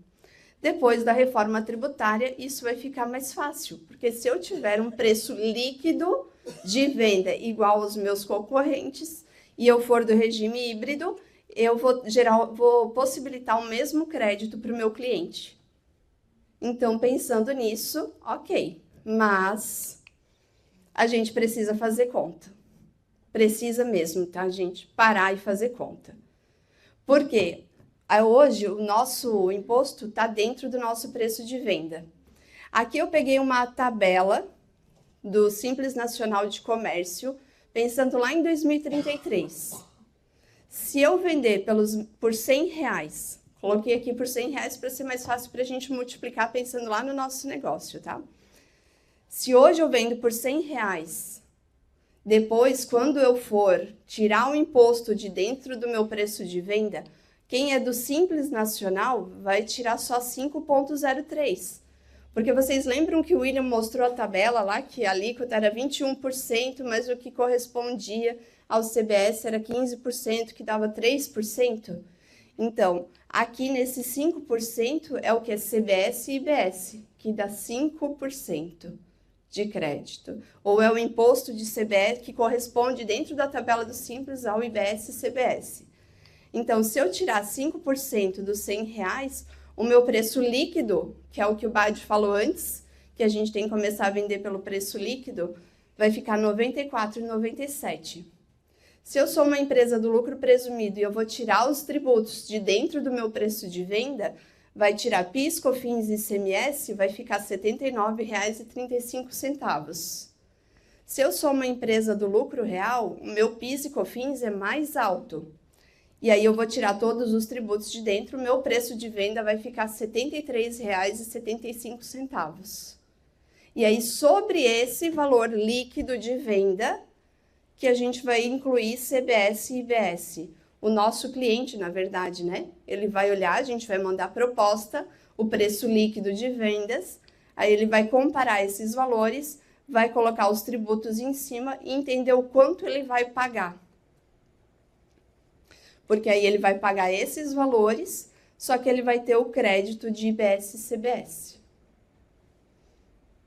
Depois da reforma tributária, isso vai ficar mais fácil, porque se eu tiver um preço líquido de venda igual aos meus concorrentes e eu for do regime híbrido, eu vou possibilitar o mesmo crédito para o meu cliente. Então, pensando nisso, ok, mas a gente precisa fazer conta. Precisa mesmo, tá, gente? Parar e fazer conta. Por quê? Hoje, o nosso imposto está dentro do nosso preço de venda. Aqui eu peguei uma tabela do Simples Nacional de Comércio pensando lá em 2033. Se eu vender por R$100, coloquei aqui por R$100 para ser mais fácil para a gente multiplicar pensando lá no nosso negócio, tá? Se hoje eu vendo por R$100, depois, quando eu for tirar o imposto de dentro do meu preço de venda, quem é do Simples Nacional vai tirar só 5,03%. Porque vocês lembram que o William mostrou a tabela lá, que a alíquota era 21%, mas o que correspondia ao CBS era 15%, que dava 3%? Então, aqui nesse 5% é o que é CBS e IBS, que dá 5% de crédito. Ou é o imposto de CBS que corresponde dentro da tabela do Simples ao IBS e CBS. Então, se eu tirar 5% dos R$100, o meu preço líquido, que é o que o Badi falou antes, que a gente tem que começar a vender pelo preço líquido, vai ficar R$ 94,97. Se eu sou uma empresa do lucro presumido e eu vou tirar os tributos de dentro do meu preço de venda, vai tirar PIS, COFINS e ICMS, vai ficar R$ 79,35. Se eu sou uma empresa do lucro real, o meu PIS e COFINS é mais alto. E aí eu vou tirar todos os tributos de dentro, o meu preço de venda vai ficar R$ 73,75. E aí, sobre esse valor líquido de venda, que a gente vai incluir CBS e IBS. O nosso cliente, na verdade, né? Ele vai olhar, a gente vai mandar proposta, o preço líquido de vendas, aí ele vai comparar esses valores, vai colocar os tributos em cima e entender o quanto ele vai pagar. Porque aí ele vai pagar esses valores, só que ele vai ter o crédito de IBS e CBS.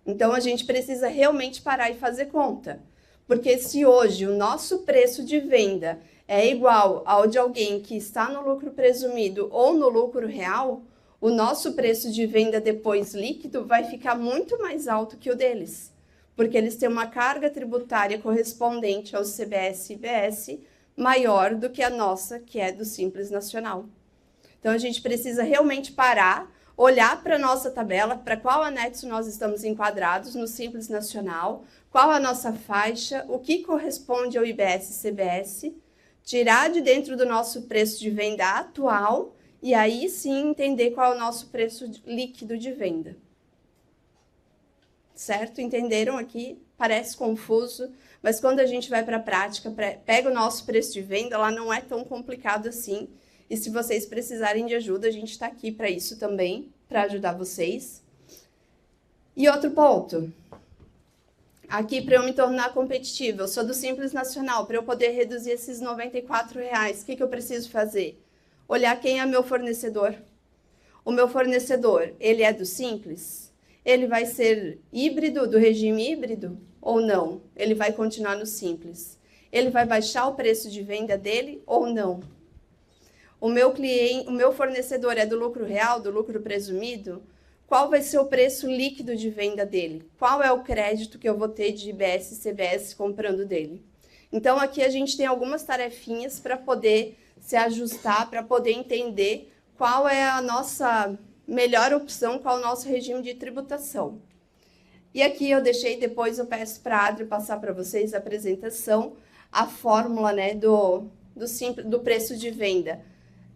Então, a gente precisa realmente parar e fazer conta. Porque se hoje o nosso preço de venda é igual ao de alguém que está no lucro presumido ou no lucro real, o nosso preço de venda depois líquido vai ficar muito mais alto que o deles. Porque eles têm uma carga tributária correspondente ao CBS e IBS maior do que a nossa, que é do Simples Nacional. Então, a gente precisa realmente parar, olhar para a nossa tabela, para qual anexo nós estamos enquadrados no Simples Nacional, qual a nossa faixa, o que corresponde ao IBS e CBS, tirar de dentro do nosso preço de venda atual e aí sim entender qual é o nosso preço líquido de venda. Certo? Entenderam aqui? Parece confuso, mas quando a gente vai para a prática, pega o nosso preço de venda, lá não é tão complicado assim. E se vocês precisarem de ajuda, a gente está aqui para isso também, para ajudar vocês. E outro ponto. Aqui, para eu me tornar competitiva, eu sou do Simples Nacional, para eu poder reduzir esses R$ 94,00, o que eu preciso fazer? Olhar quem é meu fornecedor. O meu fornecedor, ele é do Simples? Ele vai ser híbrido, do regime híbrido ou não? Ele vai continuar no Simples? Ele vai baixar o preço de venda dele ou não? O meu fornecedor é do lucro real, do lucro presumido? Qual vai ser o preço líquido de venda dele? Qual é o crédito que eu vou ter de IBS e CBS comprando dele? Então, aqui a gente tem algumas tarefinhas para poder se ajustar, para poder entender qual é a nossa melhor opção, qual é o nosso regime de tributação. E aqui eu deixei, depois eu peço para a Adri passar para vocês a apresentação, a fórmula, né, do preço de venda.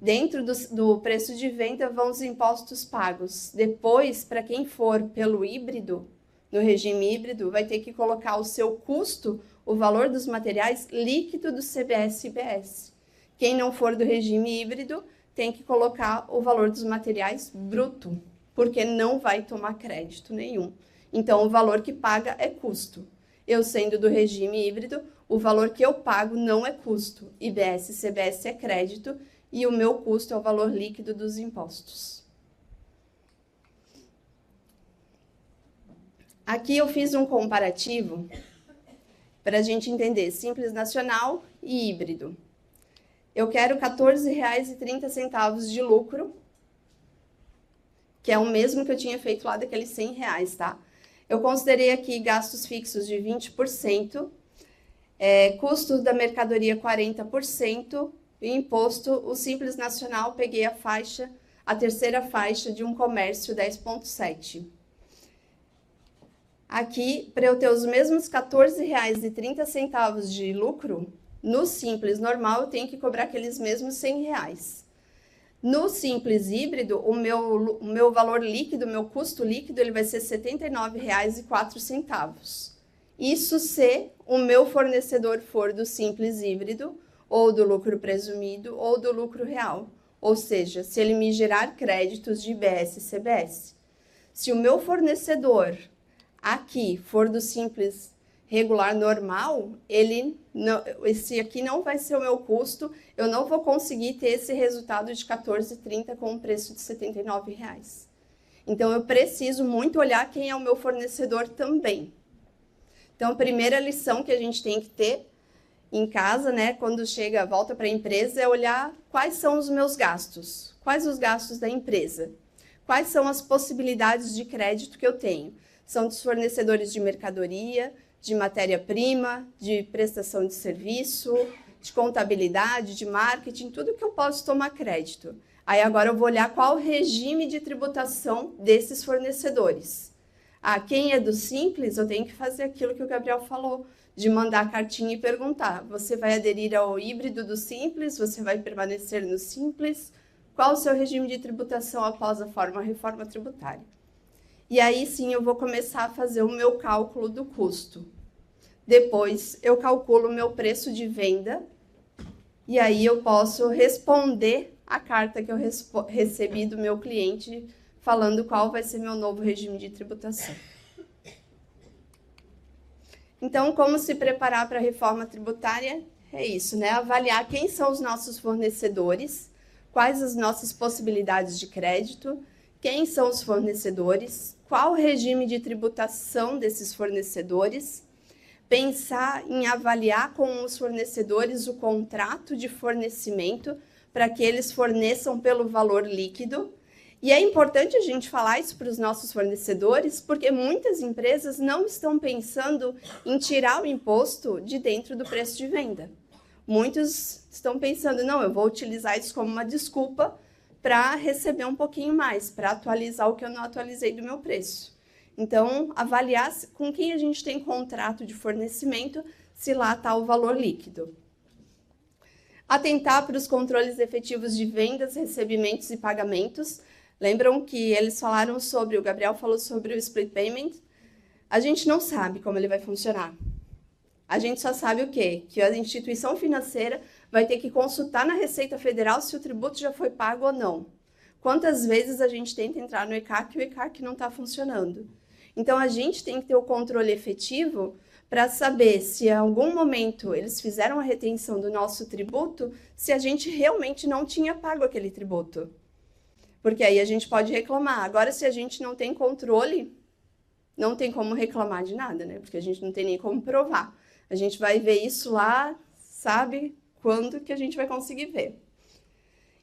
Dentro do preço de venda vão os impostos pagos. Depois, para quem for pelo híbrido, no regime híbrido, vai ter que colocar o seu custo, o valor dos materiais líquido do CBS e IBS. Quem não for do regime híbrido, tem que colocar o valor dos materiais bruto, porque não vai tomar crédito nenhum. Então, o valor que paga é custo. Eu sendo do regime híbrido, o valor que eu pago não é custo. IBS e CBS é crédito, e o meu custo é o valor líquido dos impostos. Aqui eu fiz um comparativo para a gente entender Simples Nacional e híbrido. Eu quero R$ 14,30 de lucro, que é o mesmo que eu tinha feito lá daqueles R$ 100, tá? Eu considerei aqui gastos fixos de 20%, custo da mercadoria 40%, e imposto, o Simples Nacional, peguei a terceira faixa de um comércio 10,7%. Aqui, para eu ter os mesmos R$ 14,30 de lucro, no Simples normal eu tenho que cobrar aqueles mesmos R$ 100. No Simples híbrido, o meu valor líquido, o meu custo líquido, ele vai ser R$ 79,04. Isso se o meu fornecedor for do Simples híbrido, ou do lucro presumido, ou do lucro real. Ou seja, se ele me gerar créditos de IBS e CBS. Se o meu fornecedor aqui for do Simples regular normal, esse aqui não vai ser o meu custo, eu não vou conseguir ter esse resultado de R$ 14,30 com um preço de R$ 79. Então, eu preciso muito olhar quem é o meu fornecedor também. Então, a primeira lição que a gente tem que ter em casa, né, quando volta para a empresa, é olhar quais são os meus gastos, quais os gastos da empresa, quais são as possibilidades de crédito que eu tenho. São dos fornecedores de mercadoria, de matéria-prima, de prestação de serviço, de contabilidade, de marketing, tudo que eu posso tomar crédito. Aí agora eu vou olhar qual o regime de tributação desses fornecedores. Quem é do Simples, eu tenho que fazer aquilo que o Gabriel falou, de mandar a cartinha e perguntar, você vai aderir ao híbrido do Simples, você vai permanecer no Simples, qual o seu regime de tributação após a reforma tributária? E aí sim eu vou começar a fazer o meu cálculo do custo. Depois eu calculo o meu preço de venda e aí eu posso responder a carta que eu recebi do meu cliente falando qual vai ser meu novo regime de tributação. Então, como se preparar para a reforma tributária? É isso, né? Avaliar quem são os nossos fornecedores, quais as nossas possibilidades de crédito, quem são os fornecedores, qual o regime de tributação desses fornecedores, pensar em avaliar com os fornecedores o contrato de fornecimento para que eles forneçam pelo valor líquido. E é importante a gente falar isso para os nossos fornecedores, porque muitas empresas não estão pensando em tirar o imposto de dentro do preço de venda. Muitos estão pensando, não, eu vou utilizar isso como uma desculpa para receber um pouquinho mais, para atualizar o que eu não atualizei do meu preço. Então, avaliar com quem a gente tem contrato de fornecimento, se lá está o valor líquido. Atentar para os controles efetivos de vendas, recebimentos e pagamentos. Lembram que eles falaram sobre, o Gabriel falou sobre o split payment? A gente não sabe como ele vai funcionar. A gente só sabe o quê? Que a instituição financeira vai ter que consultar na Receita Federal se o tributo já foi pago ou não. Quantas vezes a gente tenta entrar no ECAC e o ECAC não está funcionando? Então, a gente tem que ter o controle efetivo para saber se em algum momento eles fizeram a retenção do nosso tributo, se a gente realmente não tinha pago aquele tributo. Porque aí a gente pode reclamar. Agora, se a gente não tem controle, não tem como reclamar de nada, né? Porque a gente não tem nem como provar. A gente vai ver isso lá, sabe quando que a gente vai conseguir ver.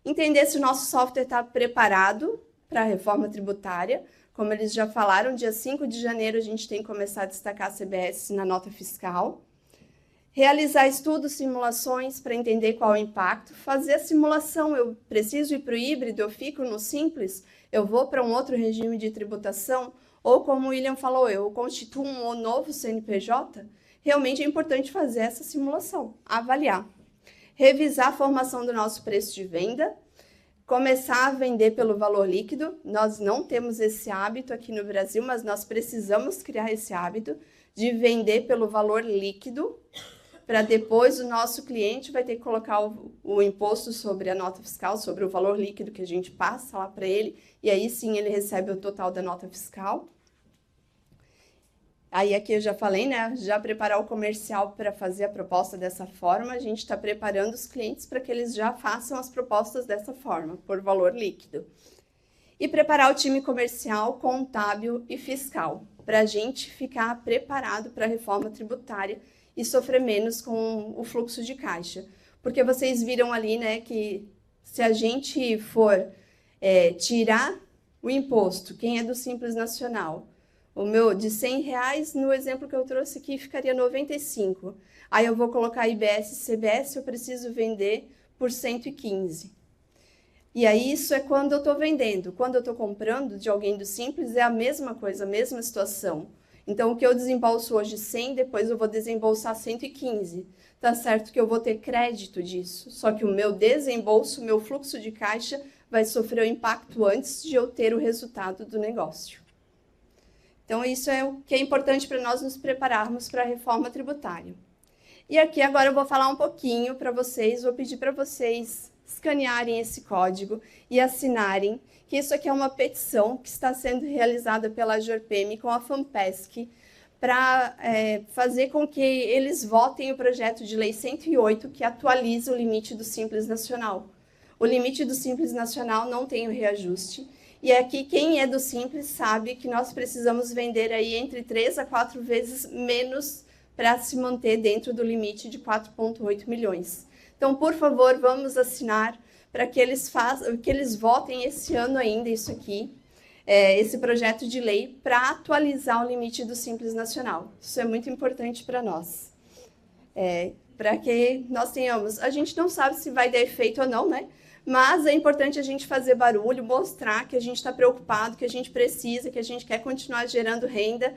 Entender se o nosso software está preparado para a reforma tributária. Como eles já falaram, dia 5 de janeiro a gente tem que começar a destacar a CBS na nota fiscal. Realizar estudos, simulações para entender qual é o impacto. Fazer a simulação, eu preciso ir para o híbrido, eu fico no Simples, eu vou para um outro regime de tributação, ou como o William falou, eu constituo um novo CNPJ. Realmente é importante fazer essa simulação, avaliar. Revisar a formação do nosso preço de venda. Começar a vender pelo valor líquido. Nós não temos esse hábito aqui no Brasil, mas nós precisamos criar esse hábito de vender pelo valor líquido, para depois o nosso cliente vai ter que colocar o imposto sobre a nota fiscal, sobre o valor líquido que a gente passa lá para ele, e aí sim ele recebe o total da nota fiscal. Aí aqui eu já falei, né, já preparar o comercial para fazer a proposta dessa forma, a gente está preparando os clientes para que eles já façam as propostas dessa forma, por valor líquido. E preparar o time comercial, contábil e fiscal, para a gente ficar preparado para a reforma tributária e sofrer menos com o fluxo de caixa. Porque vocês viram ali, né, que se a gente for tirar o imposto, quem é do Simples Nacional, o meu de R$100, no exemplo que eu trouxe aqui, ficaria 95. Aí eu vou colocar IBS e CBS, eu preciso vender por 115. E aí isso é quando eu estou vendendo. Quando eu estou comprando de alguém do Simples, é a mesma coisa, a mesma situação. Então, o que eu desembolso hoje 100, depois eu vou desembolsar 115. Tá certo que eu vou ter crédito disso, só que o meu desembolso, o meu fluxo de caixa vai sofrer o impacto antes de eu ter o resultado do negócio. Então, isso é o que é importante para nós nos prepararmos para a reforma tributária. E aqui agora eu vou falar um pouquinho para vocês, vou pedir para vocês escanearem esse código e assinarem, que isso aqui é uma petição que está sendo realizada pela JORPEME com a FAMPESC, para fazer com que eles votem o projeto de lei 108, que atualiza o limite do Simples Nacional. O limite do Simples Nacional não tem o reajuste, e aqui quem é do Simples sabe que nós precisamos vender aí entre 3 a 4 vezes menos para se manter dentro do limite de 4,8 milhões. Então, por favor, vamos assinar para que eles votem esse ano ainda isso aqui, esse projeto de lei para atualizar o limite do Simples Nacional. Isso é muito importante para nós. Para que nós tenhamos... A gente não sabe se vai dar efeito ou não, né? Mas é importante a gente fazer barulho, mostrar que a gente está preocupado, que a gente precisa, que a gente quer continuar gerando renda.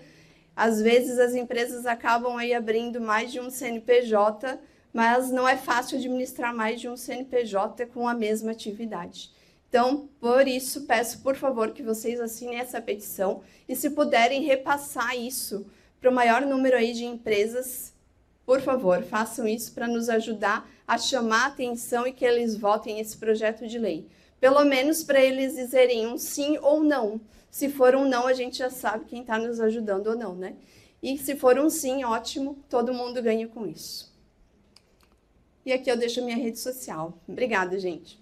Às vezes as empresas acabam aí abrindo mais de um CNPJ, mas não é fácil administrar mais de um CNPJ com a mesma atividade. Então, por isso, peço, por favor, que vocês assinem essa petição e, se puderem, repassar isso para o maior número aí de empresas, por favor, façam isso para nos ajudar a chamar a atenção e que eles votem esse projeto de lei. Pelo menos para eles dizerem um sim ou não. Se for um não, a gente já sabe quem está nos ajudando ou não, né? E se for um sim, ótimo, todo mundo ganha com isso. E aqui eu deixo a minha rede social. Obrigada, gente.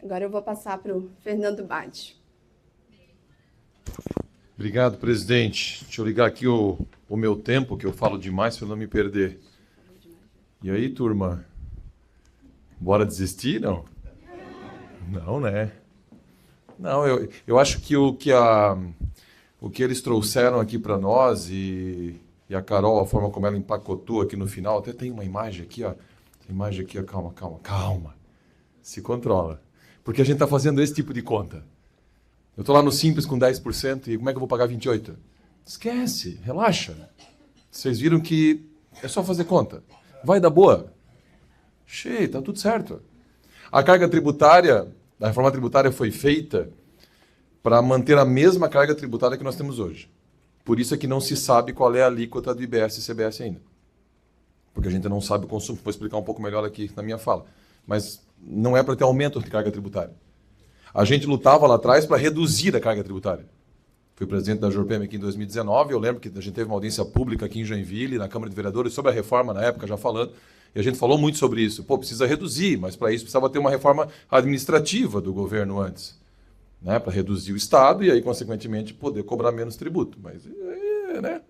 Agora eu vou passar para o Fernando Badi. Obrigado, presidente. Deixa eu ligar aqui o meu tempo, que eu falo demais para não me perder. E aí, turma? Bora desistir, não? Não, né? Não, eu acho que o que eles trouxeram aqui para nós e a Carol, a forma como ela empacotou aqui no final, até tem uma imagem aqui, ó. Tem imagem aqui, ó. Calma. Se controla. Porque a gente está fazendo esse tipo de conta. Eu estou lá no Simples com 10% e como é que eu vou pagar 28%? Esquece, relaxa. Vocês viram que é só fazer conta. Vai dar boa. Cheio, está tudo certo. A carga tributária, a reforma tributária foi feita para manter a mesma carga tributária que nós temos hoje. Por isso é que não se sabe qual é a alíquota do IBS e CBS ainda. Porque a gente não sabe o consumo. Vou explicar um pouco melhor aqui na minha fala. Mas não é para ter aumento de carga tributária. A gente lutava lá atrás para reduzir a carga tributária. Fui presidente da JORPEME aqui em 2019, eu lembro que a gente teve uma audiência pública aqui em Joinville, na Câmara de Vereadores, sobre a reforma na época, já falando, e a gente falou muito sobre isso. Precisa reduzir, mas para isso precisava ter uma reforma administrativa do governo antes, né? Para reduzir o Estado e aí, consequentemente, poder cobrar menos tributo. Mas, né?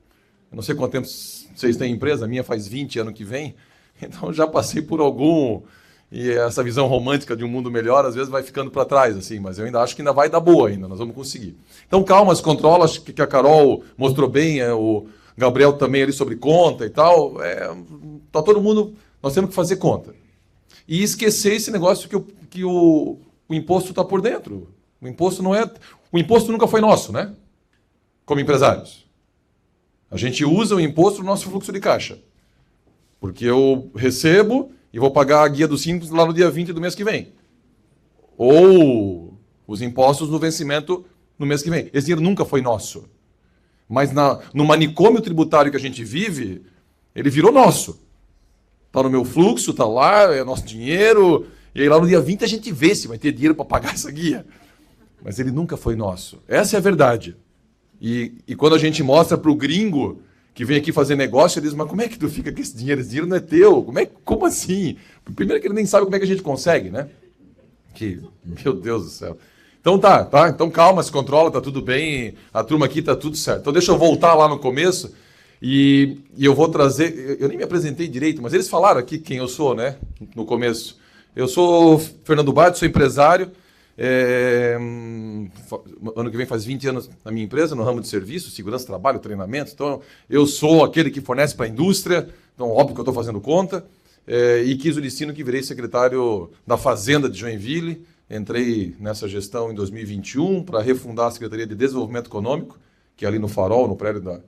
Eu não sei quanto tempo vocês têm empresa, a minha faz 20 ano que vem, então já passei por algum... E essa visão romântica de um mundo melhor, às vezes, vai ficando para trás, assim, mas eu ainda acho que ainda vai dar boa ainda, nós vamos conseguir. Então, calma, se controla, acho que a Carol mostrou bem, o Gabriel também ali sobre conta e tal, tá todo mundo, nós temos que fazer conta. E esquecer esse negócio que o imposto está por dentro. O imposto nunca foi nosso, né? Como empresários. A gente usa o imposto no nosso fluxo de caixa. Porque eu recebo... e vou pagar a guia do Simples lá no dia 20 do mês que vem. Ou os impostos no vencimento no mês que vem. Esse dinheiro nunca foi nosso. Mas no manicômio tributário que a gente vive, ele virou nosso. Está no meu fluxo, está lá, é nosso dinheiro. E aí lá no dia 20 a gente vê se vai ter dinheiro para pagar essa guia. Mas ele nunca foi nosso. Essa é a verdade. E quando a gente mostra para o gringo... que vem aqui fazer negócio, ele diz, mas como é que tu fica com esse dinheiro? Esse dinheiro não é teu. Como assim? Primeiro que ele nem sabe como é que a gente consegue, né? Meu Deus do céu. Então tá. Então calma, se controla, tá tudo bem. A turma aqui tá tudo certo. Então deixa eu voltar lá no começo e eu vou trazer... Eu nem me apresentei direito, mas eles falaram aqui quem eu sou, né? No começo. Eu sou Fernando Badi, sou empresário. Ano que vem faz 20 anos na minha empresa, no ramo de serviço, segurança, trabalho, treinamento. Então, eu sou aquele que fornece para a indústria, então, óbvio que eu estou fazendo conta, e quis o destino que virei secretário da Fazenda de Joinville, Entrei nessa gestão em 2021 para refundar a Secretaria de Desenvolvimento Econômico, que é ali no Farol, no prédio do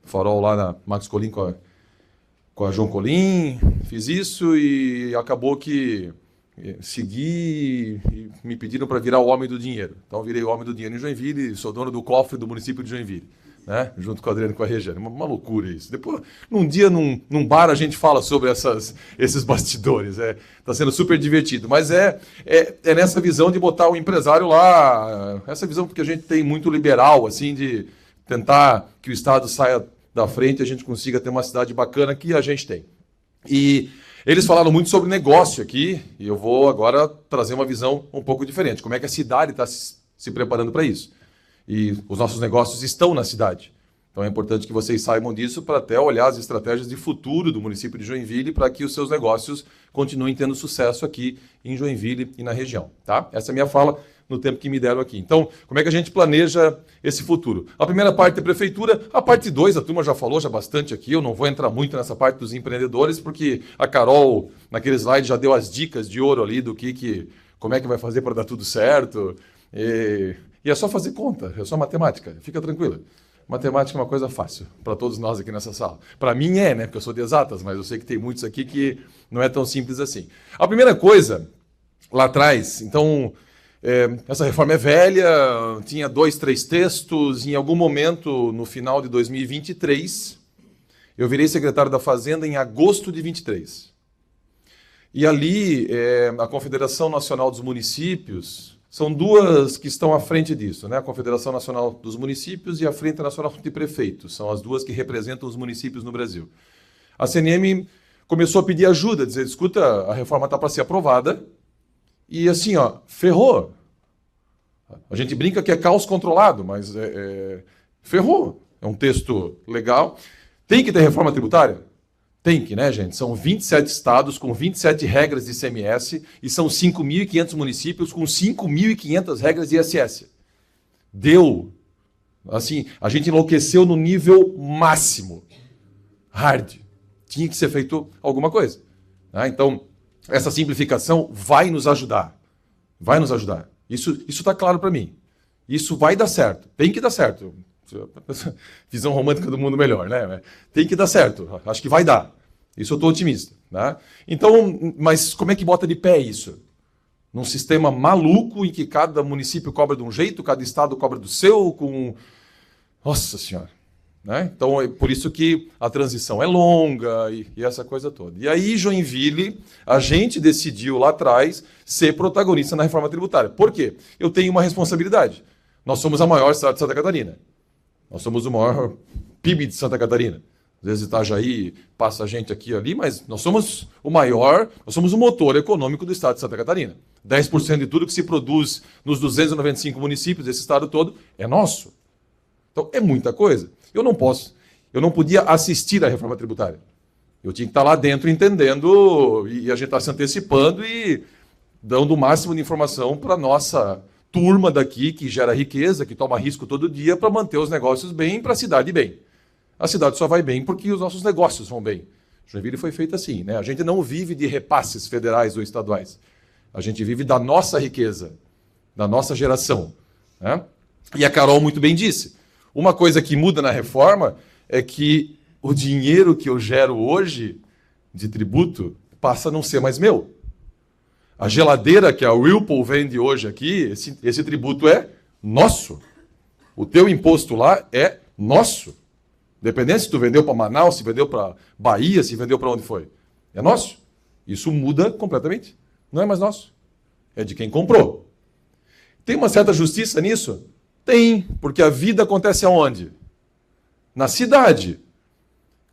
Farol, lá na Max Colim com a João Colim. Fiz isso e acabou que segui e me pediram para virar o homem do dinheiro. Então, virei o homem do dinheiro em Joinville e sou dono do cofre do município de Joinville, né? Junto com o Adriano e com a Regiane. Uma loucura isso. Depois, num dia, num bar, a gente fala sobre esses bastidores. Está sendo super divertido. Mas é nessa visão de botar o empresário lá, essa visão que a gente tem muito liberal, assim, de tentar que o Estado saia da frente e a gente consiga ter uma cidade bacana que a gente tem. E eles falaram muito sobre negócio aqui, e eu vou agora trazer uma visão um pouco diferente. Como é que a cidade está se preparando para isso? E os nossos negócios estão na cidade. Então é importante que vocês saibam disso para até olhar as estratégias de futuro do município de Joinville para que os seus negócios continuem tendo sucesso aqui em Joinville e na região. Tá? Essa é a minha fala no tempo que me deram aqui. Então, como é que a gente planeja esse futuro? A primeira parte é prefeitura, a parte 2, a turma já falou bastante aqui, eu não vou entrar muito nessa parte dos empreendedores, porque a Carol, naquele slide, já deu as dicas de ouro ali do como é que vai fazer para dar tudo certo. E é só fazer conta, é só matemática, fica tranquila. Matemática é uma coisa fácil para todos nós aqui nessa sala. Para mim né? Porque eu sou de exatas, mas eu sei que tem muitos aqui que não é tão simples assim. A primeira coisa, lá atrás, então, essa reforma é velha, tinha 2, 3 textos, em algum momento, no final de 2023, eu virei secretário da Fazenda em agosto de 23. E ali, a Confederação Nacional dos Municípios, são duas que estão à frente disso, né? A Confederação Nacional dos Municípios e a Frente Nacional de Prefeitos, são as duas que representam os municípios no Brasil. A CNM começou a pedir ajuda, dizer, escuta, a reforma está para ser aprovada, e assim, ferrou. A gente brinca que é caos controlado, mas ferrou. É um texto legal. Tem que ter reforma tributária? Tem que, né, gente? São 27 estados com 27 regras de ICMS e são 5.500 municípios com 5.500 regras de ISS. Deu. Assim, a gente enlouqueceu no nível máximo. Hard. Tinha que ser feito alguma coisa. Né? Então, essa simplificação vai nos ajudar. Vai nos ajudar. Isso está claro para mim. Isso vai dar certo. Tem que dar certo. Visão romântica do mundo melhor, né? Tem que dar certo. Acho que vai dar. Isso eu estou otimista. Né? Então, mas como é que bota de pé isso? Num sistema maluco em que cada município cobra de um jeito, cada estado cobra do seu, com... Nossa Senhora. Né? Então, é por isso que a transição é longa e essa coisa toda. E aí, Joinville, a gente decidiu lá atrás ser protagonista na reforma tributária. Por quê? Eu tenho uma responsabilidade. Nós somos a maior cidade de Santa Catarina. Nós somos o maior PIB de Santa Catarina. Às vezes Itajaí passa gente aqui e ali, mas nós somos o maior, nós somos o motor econômico do estado de Santa Catarina. 10% de tudo que se produz nos 295 municípios desse estado todo é nosso. Então, é muita coisa. Eu não podia assistir à reforma tributária. Eu tinha que estar lá dentro entendendo, e a gente está se antecipando e dando o máximo de informação para a nossa turma daqui, que gera riqueza, que toma risco todo dia para manter os negócios bem, para a cidade bem. A cidade só vai bem porque os nossos negócios vão bem. Joinville foi feito assim, né? A gente não vive de repasses federais ou estaduais. A gente vive da nossa riqueza, da nossa geração. Né? E a Carol muito bem disse. Uma coisa que muda na reforma é que o dinheiro que eu gero hoje de tributo passa a não ser mais meu. A geladeira que a Whirlpool vende hoje aqui, esse tributo é nosso. O teu imposto lá é nosso. Independente se tu vendeu para Manaus, se vendeu para Bahia, se vendeu para onde foi. É nosso. Isso muda completamente. Não é mais nosso. É de quem comprou. Tem uma certa justiça nisso? Tem, porque a vida acontece aonde? Na cidade.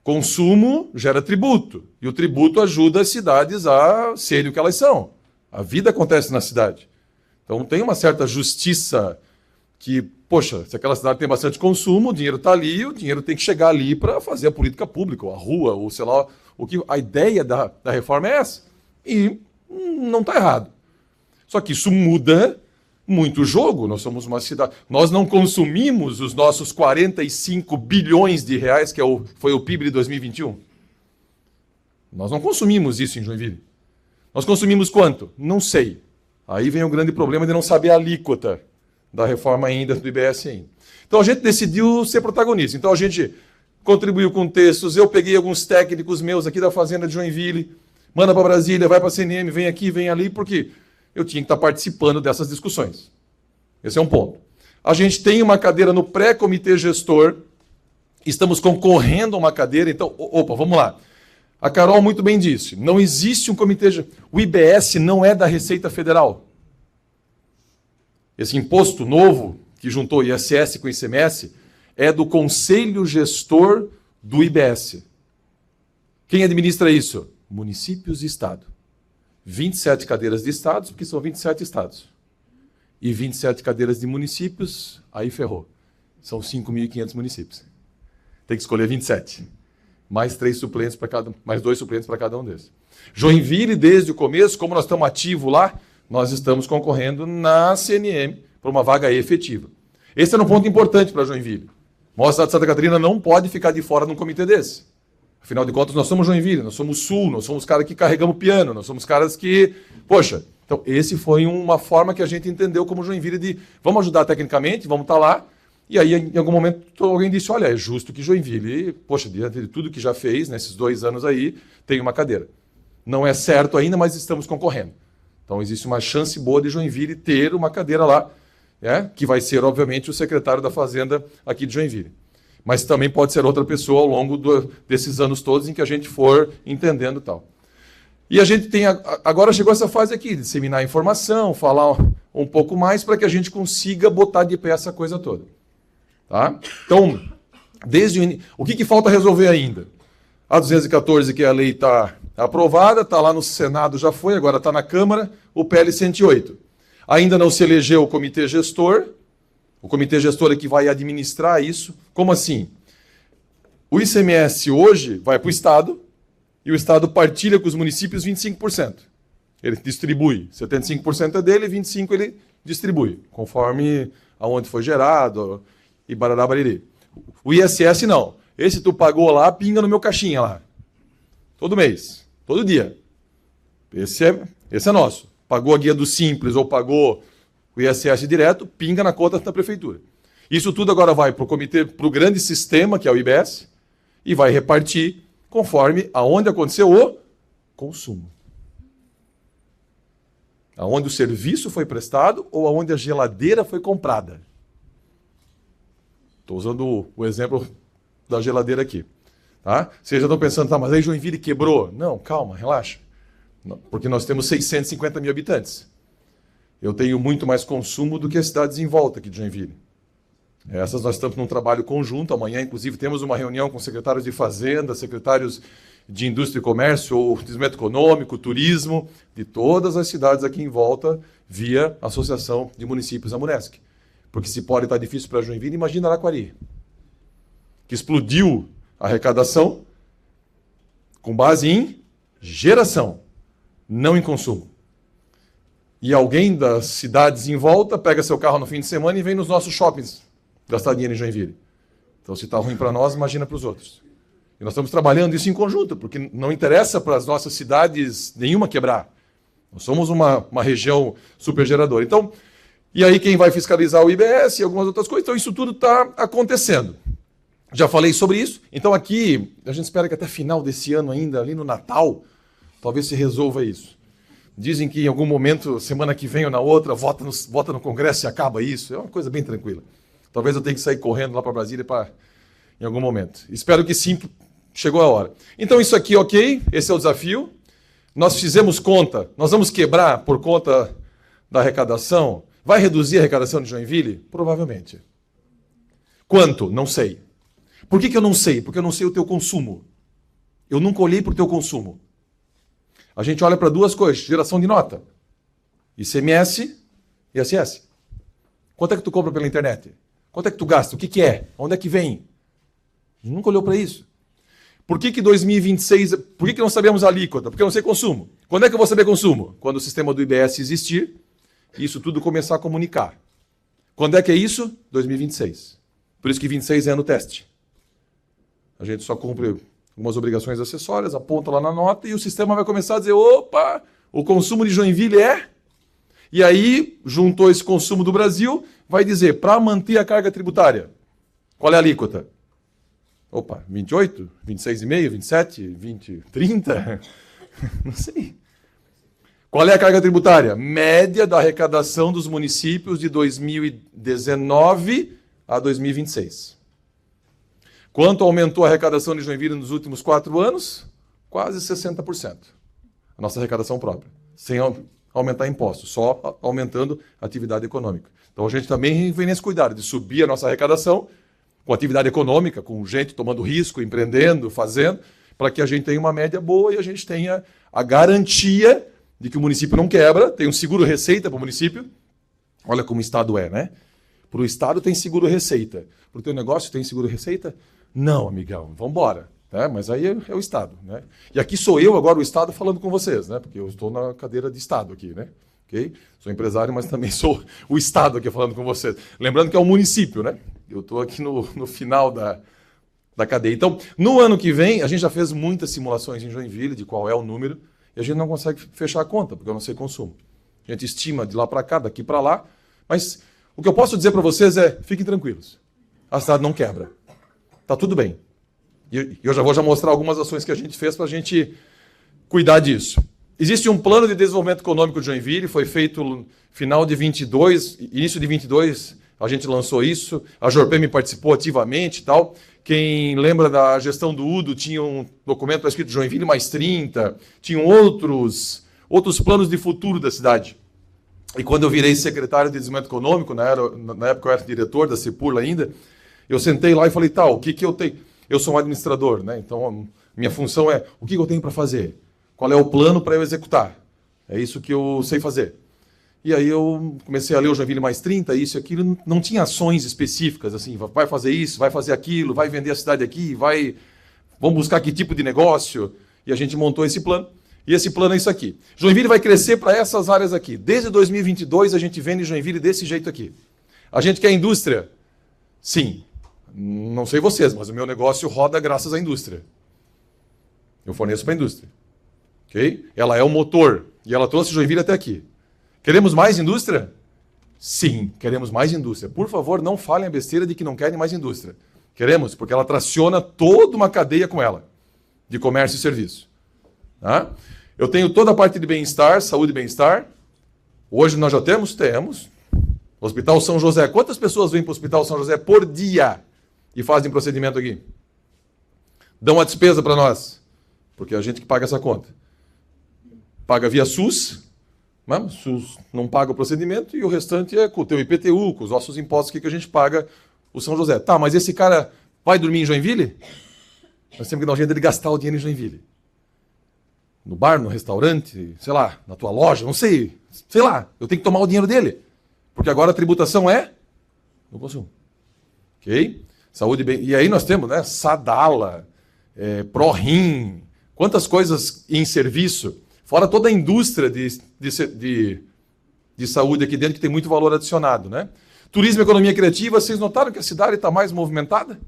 Consumo gera tributo. E o tributo ajuda as cidades a serem o que elas são. A vida acontece na cidade. Então tem uma certa justiça que, poxa, se aquela cidade tem bastante consumo, o dinheiro está ali, o dinheiro tem que chegar ali para fazer a política pública, ou a rua, ou sei lá, a ideia da reforma é essa. E não está errado. Só que isso muda muito o jogo. Nós somos uma cidade... Nós não consumimos os nossos 45 bilhões de reais, que foi o PIB de 2021. Nós não consumimos isso em Joinville. Nós consumimos quanto? Não sei. Aí vem o grande problema de não saber a alíquota da reforma ainda, do IBS ainda. Então a gente decidiu ser protagonista. Então a gente contribuiu com textos, eu peguei alguns técnicos meus aqui da Fazenda de Joinville, manda para Brasília, vai para a CNM, vem aqui, vem ali, porque eu tinha que estar participando dessas discussões. Esse é um ponto. A gente tem uma cadeira no pré-comitê gestor, estamos concorrendo a uma cadeira, então, opa, vamos lá. A Carol muito bem disse, não existe um comitê gestor. O IBS não é da Receita Federal. Esse imposto novo, que juntou ISS com ICMS, é do Conselho Gestor do IBS. Quem administra isso? Municípios e Estado. 27 cadeiras de estados, porque são 27 estados. E 27 cadeiras de municípios, aí ferrou. São 5.500 municípios. Tem que escolher 27. Mais 3 suplentes para cada, mais 2 suplentes para cada um desses. Joinville, desde o começo, como nós estamos ativos lá, nós estamos concorrendo na CNM para uma vaga efetiva. Esse é um ponto importante para Joinville. O estado de Santa Catarina não pode ficar de fora de um comitê desse. Afinal de contas, nós somos Joinville, nós somos Sul, nós somos caras que carregamos piano, nós somos caras que... Poxa, então esse foi uma forma que a gente entendeu como Joinville de vamos ajudar tecnicamente, vamos estar lá. E aí, em algum momento, alguém disse, olha, é justo que Joinville, poxa, diante de tudo que já fez, nesses 2 anos aí, tem uma cadeira. Não é certo ainda, mas estamos concorrendo. Então, existe uma chance boa de Joinville ter uma cadeira lá, que vai ser, obviamente, o secretário da Fazenda aqui de Joinville. Mas também pode ser outra pessoa ao longo desses anos todos em que a gente for entendendo e tal. E a gente tem, agora chegou essa fase aqui, de disseminar informação, falar um pouco mais para que a gente consiga botar de pé essa coisa toda. Tá? Então, o que falta resolver ainda? A 214, que a lei está aprovada, está lá no Senado, já foi, agora está na Câmara, o PL 108. Ainda não se elegeu o comitê gestor, o comitê gestor é que vai administrar isso. Como assim? O ICMS hoje vai para o Estado, e o Estado partilha com os municípios 25%. Ele distribui, 75% é dele, 25% ele distribui, conforme aonde foi gerado, e barará bariri. O ISS não. Esse tu pagou lá, pinga no meu caixinha lá. Todo mês, todo dia. Esse é nosso. Pagou a guia do Simples ou pagou o ISS direto, pinga na conta da prefeitura. Isso tudo agora vai para o comitê, para o grande sistema, que é o IBS, e vai repartir conforme aonde aconteceu o consumo. Aonde o serviço foi prestado ou aonde a geladeira foi comprada. Estou usando o exemplo da geladeira aqui. Tá? Vocês já estão pensando, tá, mas aí Joinville quebrou. Não, calma, relaxa. Não, porque nós temos 650 mil habitantes. Eu tenho muito mais consumo do que as cidades em volta aqui de Joinville. Essas nós estamos num trabalho conjunto. Amanhã, inclusive, temos uma reunião com secretários de Fazenda, secretários de Indústria e Comércio, ou Desenvolvimento Econômico, Turismo, de todas as cidades aqui em volta, via Associação de Municípios, a Munesc. Porque se pode estar difícil para Joinville, imagina Araquari, que explodiu a arrecadação com base em geração, não em consumo. E alguém das cidades em volta pega seu carro no fim de semana e vem nos nossos shoppings gastar dinheiro em Joinville. Então, se está ruim para nós, imagina para os outros. E nós estamos trabalhando isso em conjunto, porque não interessa para as nossas cidades nenhuma quebrar. Nós somos uma região supergeradora. Então, e aí quem vai fiscalizar o IBS e algumas outras coisas. Então, isso tudo está acontecendo. Já falei sobre isso. Então, aqui, a gente espera que até final desse ano ainda, ali no Natal, talvez se resolva isso. Dizem que em algum momento, semana que vem ou na outra, vota no Congresso e acaba isso. É uma coisa bem tranquila. Talvez eu tenha que sair correndo lá para Brasília em algum momento. Espero que sim, chegou a hora. Então, isso aqui, ok, esse é o desafio. Nós fizemos conta, nós vamos quebrar por conta da arrecadação. Vai reduzir a arrecadação de Joinville? Provavelmente. Quanto? Não sei. Por que eu não sei? Porque eu não sei o teu consumo. Eu nunca olhei para o teu consumo. A gente olha para duas coisas, geração de nota. ICMS e ISS. Quanto é que tu compra pela internet? Quanto é que tu gasta? O que é? Onde é que vem? A gente nunca olhou para isso. Por que 2026... Por que não sabemos a alíquota? Porque eu não sei consumo. Quando é que eu vou saber consumo? Quando o sistema do IBS existir e isso tudo começar a comunicar. Quando é que é isso? 2026. Por isso que 26 é ano teste. A gente só cumpre algumas obrigações acessórias, aponta lá na nota e o sistema vai começar a dizer, opa, o consumo de Joinville é... E aí, juntou esse consumo do Brasil, vai dizer, para manter a carga tributária, qual é a alíquota? Opa, 28, 26,5, 27, 20, 30? Não sei. Qual é a carga tributária? Média da arrecadação dos municípios de 2019 a 2026. Quanto aumentou a arrecadação de Joinville nos últimos 4 anos? Quase 60%. A nossa arrecadação própria. Sem aumentar impostos, só aumentando a atividade econômica. Então a gente também vem nesse cuidado de subir a nossa arrecadação com atividade econômica, com gente tomando risco, empreendendo, fazendo, para que a gente tenha uma média boa e a gente tenha a garantia de que o município não quebra, tem um seguro-receita para o município. Olha como o Estado é, né? Para o Estado tem seguro-receita. Para o teu negócio tem seguro-receita? Não, amigão, vamos embora. Né? Mas aí é o Estado. Né? E aqui sou eu, agora o Estado, falando com vocês, né? Porque eu estou na cadeira de Estado aqui. Né? Okay? Sou empresário, mas também sou o Estado aqui falando com vocês. Lembrando que é o município, né? Eu estou aqui no final da cadeia. Então, no ano que vem, a gente já fez muitas simulações em Joinville de qual é o número, e a gente não consegue fechar a conta, porque eu não sei consumo. A gente estima de lá para cá, daqui para lá, mas o que eu posso dizer para vocês é, fiquem tranquilos, a cidade não quebra. Está tudo bem. E eu já vou mostrar algumas ações que a gente fez para a gente cuidar disso. Existe um plano de desenvolvimento econômico de Joinville, foi feito no final de 22, início de 22, a gente lançou isso, a Jorpem participou ativamente e tal. Quem lembra da gestão do Udo, tinha um documento escrito Joinville mais 30, tinham outros planos de futuro da cidade. E quando eu virei secretário de Desenvolvimento Econômico, na época eu era diretor da CEPURLA ainda, eu sentei lá e falei, o que eu tenho? Eu sou um administrador, né? Então minha função é, o que eu tenho para fazer? Qual é o plano para eu executar? É isso que eu sei fazer. E aí eu comecei a ler o Joinville mais 30, isso e aquilo, não tinha ações específicas, assim, vai fazer isso, vai fazer aquilo, vai vender a cidade aqui, vamos buscar que tipo de negócio, e a gente montou esse plano, e esse plano é isso aqui. Joinville vai crescer para essas áreas aqui. Desde 2022 a gente vende Joinville desse jeito aqui. A gente quer indústria? Sim. Não sei vocês, mas o meu negócio roda graças à indústria. Eu forneço para a indústria. Okay? Ela é o motor, e ela trouxe Joinville até aqui. Queremos mais indústria? Sim, queremos mais indústria. Por favor, não falem a besteira de que não querem mais indústria. Queremos, porque ela traciona toda uma cadeia com ela, de comércio e serviço. Tá? Eu tenho toda a parte de bem-estar, saúde e bem-estar. Hoje nós já temos? Temos. Hospital São José. Quantas pessoas vêm para o Hospital São José por dia e fazem procedimento aqui? Dão a despesa para nós, porque é a gente que paga essa conta. Paga via SUS, mas o SUS não paga o procedimento e o restante é com o teu IPTU, com os nossos impostos que a gente paga o São José. Tá, mas esse cara vai dormir em Joinville? Nós temos que dar um jeito de gastar o dinheiro em Joinville. No bar, no restaurante, sei lá, na tua loja, não sei lá. Eu tenho que tomar o dinheiro dele. Porque agora a tributação é no consumo. Ok? Saúde e bem. E aí nós temos, né? Sadala, ProRim, quantas coisas em serviço. Fora toda a indústria de saúde aqui dentro, que tem muito valor adicionado. Né? Turismo e economia criativa, vocês notaram que a cidade está mais movimentada?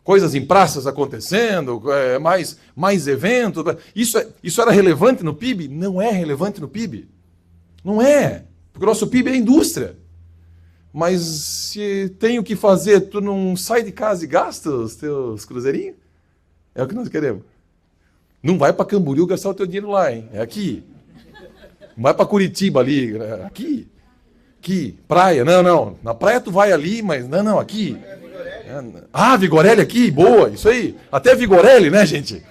Coisas em praças acontecendo, mais eventos. Isso era relevante no PIB? Não é relevante no PIB. Não é. Porque o nosso PIB é a indústria. Mas se tem o que fazer, tu não sai de casa e gasta os teus cruzeirinhos? É o que nós queremos. Não vai para Camboriú gastar o teu dinheiro lá, hein? É aqui. Não vai para Curitiba ali. Aqui. Aqui. Praia. Não. Na praia tu vai ali, mas não, aqui. Ah, Vigorelli aqui. Boa. Isso aí. Até Vigorelli, né, gente?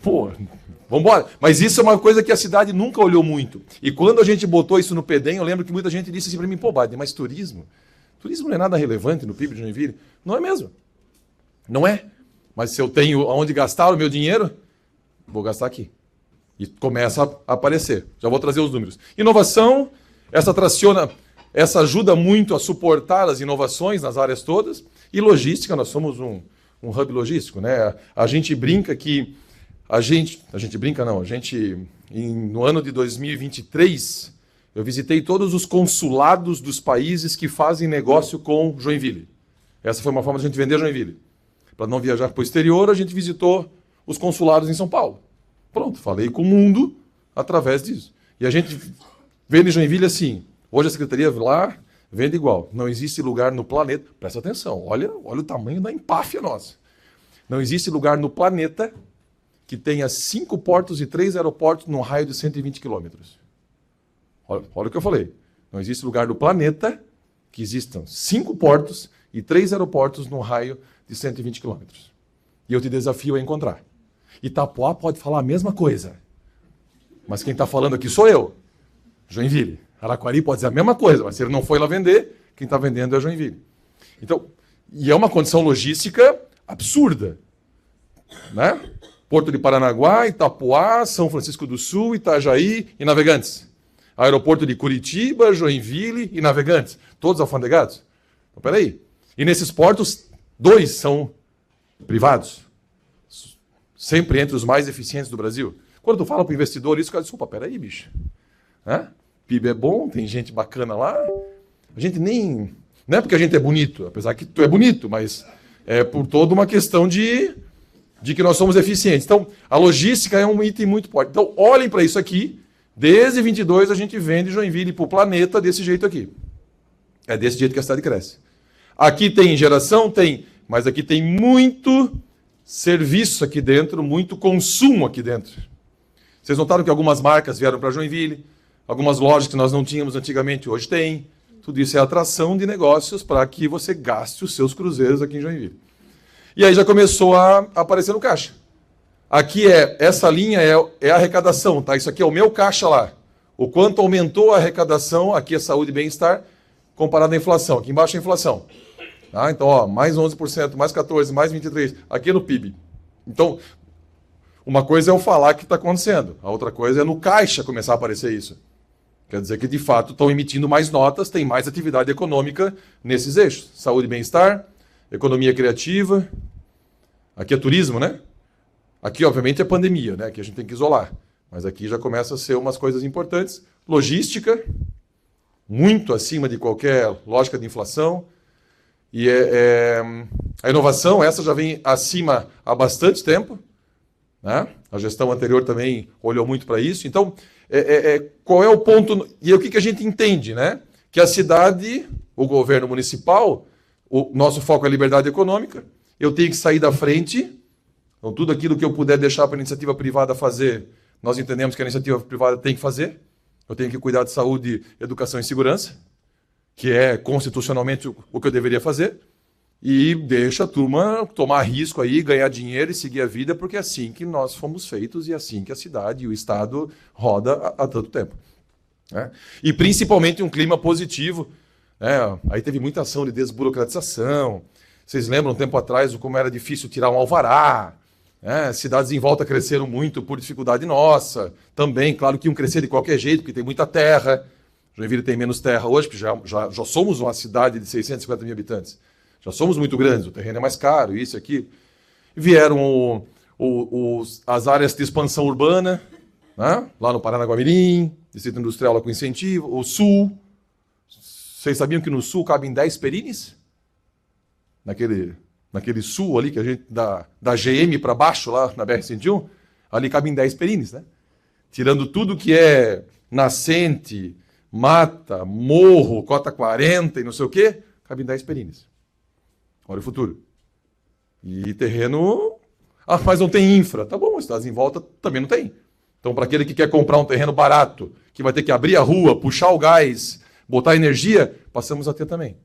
Pô, vambora. Mas isso é uma coisa que a cidade nunca olhou muito. E quando a gente botou isso no PEDEM, eu lembro que muita gente disse assim para mim, pô, Biden, mas turismo? Turismo não é nada relevante no PIB de Joinville? Não é mesmo. Não é. Mas se eu tenho onde gastar o meu dinheiro, vou gastar aqui. E começa a aparecer. Já vou trazer os números. Inovação, essa ajuda muito a suportar as inovações nas áreas todas. E logística, nós somos um hub logístico, né? A gente brinca que no ano de 2023, eu visitei todos os consulados dos países que fazem negócio com Joinville. Essa foi uma forma de a gente vender Joinville. Para não viajar para o exterior, a gente visitou os consulados em São Paulo. Pronto, falei com o mundo através disso. E a gente Vende Joinville assim. Hoje a secretaria lá vende igual. Não existe lugar no planeta. Presta atenção, olha o tamanho da empáfia nossa. Não existe lugar no planeta que tenha 5 portos e 3 aeroportos num raio de 120 quilômetros. Olha o que eu falei. Não existe lugar no planeta que existam 5 portos e 3 aeroportos num raio de 120 quilômetros. E eu te desafio a encontrar. Itapoá pode falar a mesma coisa. Mas quem está falando aqui sou eu, Joinville. Araquari pode dizer a mesma coisa, mas se ele não foi lá vender, quem está vendendo é Joinville. Então, e é uma condição logística absurda. Né? Porto de Paranaguá, Itapoá, São Francisco do Sul, Itajaí e Navegantes. Aeroporto de Curitiba, Joinville e Navegantes. Todos alfandegados. Então, peraí. E nesses portos, 2 são privados. Sempre entre os mais eficientes do Brasil. Quando tu fala para o investidor isso, o cara diz, opa, peraí, bicho. PIB é bom, tem gente bacana lá. A gente nem... Não é porque a gente é bonito, apesar que tu é bonito, mas é por toda uma questão de que nós somos eficientes. Então, a logística é um item muito forte. Então, olhem para isso aqui. Desde 22 a gente vende Joinville para o planeta desse jeito aqui. É desse jeito que a cidade cresce. Aqui tem geração? Tem. Mas aqui tem muito serviço aqui dentro, muito consumo aqui dentro. Vocês notaram que algumas marcas vieram para Joinville, algumas lojas que nós não tínhamos antigamente, hoje tem. Tudo isso é atração de negócios para que você gaste os seus cruzeiros aqui em Joinville. E aí já começou a aparecer no caixa. Aqui essa linha é a arrecadação, tá? Isso aqui é o meu caixa lá. O quanto aumentou a arrecadação, aqui é saúde e bem-estar, comparado à inflação. Aqui embaixo é a inflação. Tá? Então, ó, mais 11%, mais 14%, mais 23%, aqui é no PIB. Então, uma coisa é eu falar que está acontecendo, a outra coisa é no caixa começar a aparecer isso. Quer dizer que, de fato, estão emitindo mais notas, tem mais atividade econômica nesses eixos. Saúde e bem-estar, economia criativa, aqui é turismo, né? Aqui, obviamente, é pandemia, né? Que a gente tem que isolar. Mas aqui já começa a ser umas coisas importantes. Logística, muito acima de qualquer lógica de inflação. E a inovação, essa já vem acima há bastante tempo. Né? A gestão anterior também olhou muito para isso. Então, qual é o ponto... E o que a gente entende, né? Que a cidade, o governo municipal, o nosso foco é a liberdade econômica. Eu tenho que sair da frente. Então, tudo aquilo que eu puder deixar para a iniciativa privada fazer, nós entendemos que a iniciativa privada tem que fazer. Eu tenho que cuidar de saúde, educação e segurança, que é constitucionalmente o que eu deveria fazer. E deixa a turma tomar risco aí, ganhar dinheiro e seguir a vida, porque é assim que nós fomos feitos e é assim que a cidade e o Estado roda há tanto tempo. Né? E principalmente um clima positivo. Né? Aí teve muita ação de desburocratização. Vocês lembram um tempo atrás como era difícil tirar um alvará? Né? Cidades em volta cresceram muito por dificuldade nossa. Também, claro que iam crescer de qualquer jeito, porque tem muita terra. Joinville tem menos terra hoje, porque já somos uma cidade de 650 mil habitantes. Já somos muito grandes, o terreno é mais caro, isso e aquilo. Vieram as áreas de expansão urbana, né? Lá no Paranaguamirim, Distrito Industrial lá com incentivo, o Sul. Vocês sabiam que no Sul cabem 10 perines? Naquele Sul ali, que a gente da GM para baixo, lá na BR-101, ali cabem 10 perines, né? Tirando tudo que é nascente, mata, morro, cota 40 e não sei o quê, cabem 10 perines. Olha o futuro. E terreno... Ah, mas não tem infra. Tá bom, cidades em volta também não tem. Então, para aquele que quer comprar um terreno barato, que vai ter que abrir a rua, puxar o gás, botar energia, passamos a ter também.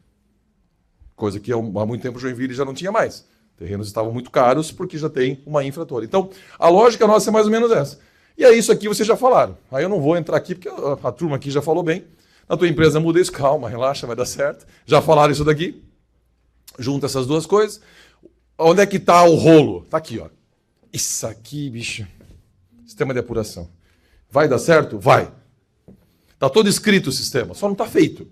Coisa que há muito tempo Joinville já não tinha mais. Terrenos estavam muito caros porque já tem uma infra toda. Então, a lógica nossa é mais ou menos essa. E é isso aqui vocês já falaram. Aí eu não vou entrar aqui porque a turma aqui já falou bem. Na tua empresa muda isso, calma, relaxa, vai dar certo. Já falaram isso daqui. Junta essas duas coisas. Onde é que está o rolo? Está aqui, ó. Isso aqui, bicho. Sistema de apuração. Vai dar certo? Vai. Está todo escrito o sistema, só não está feito.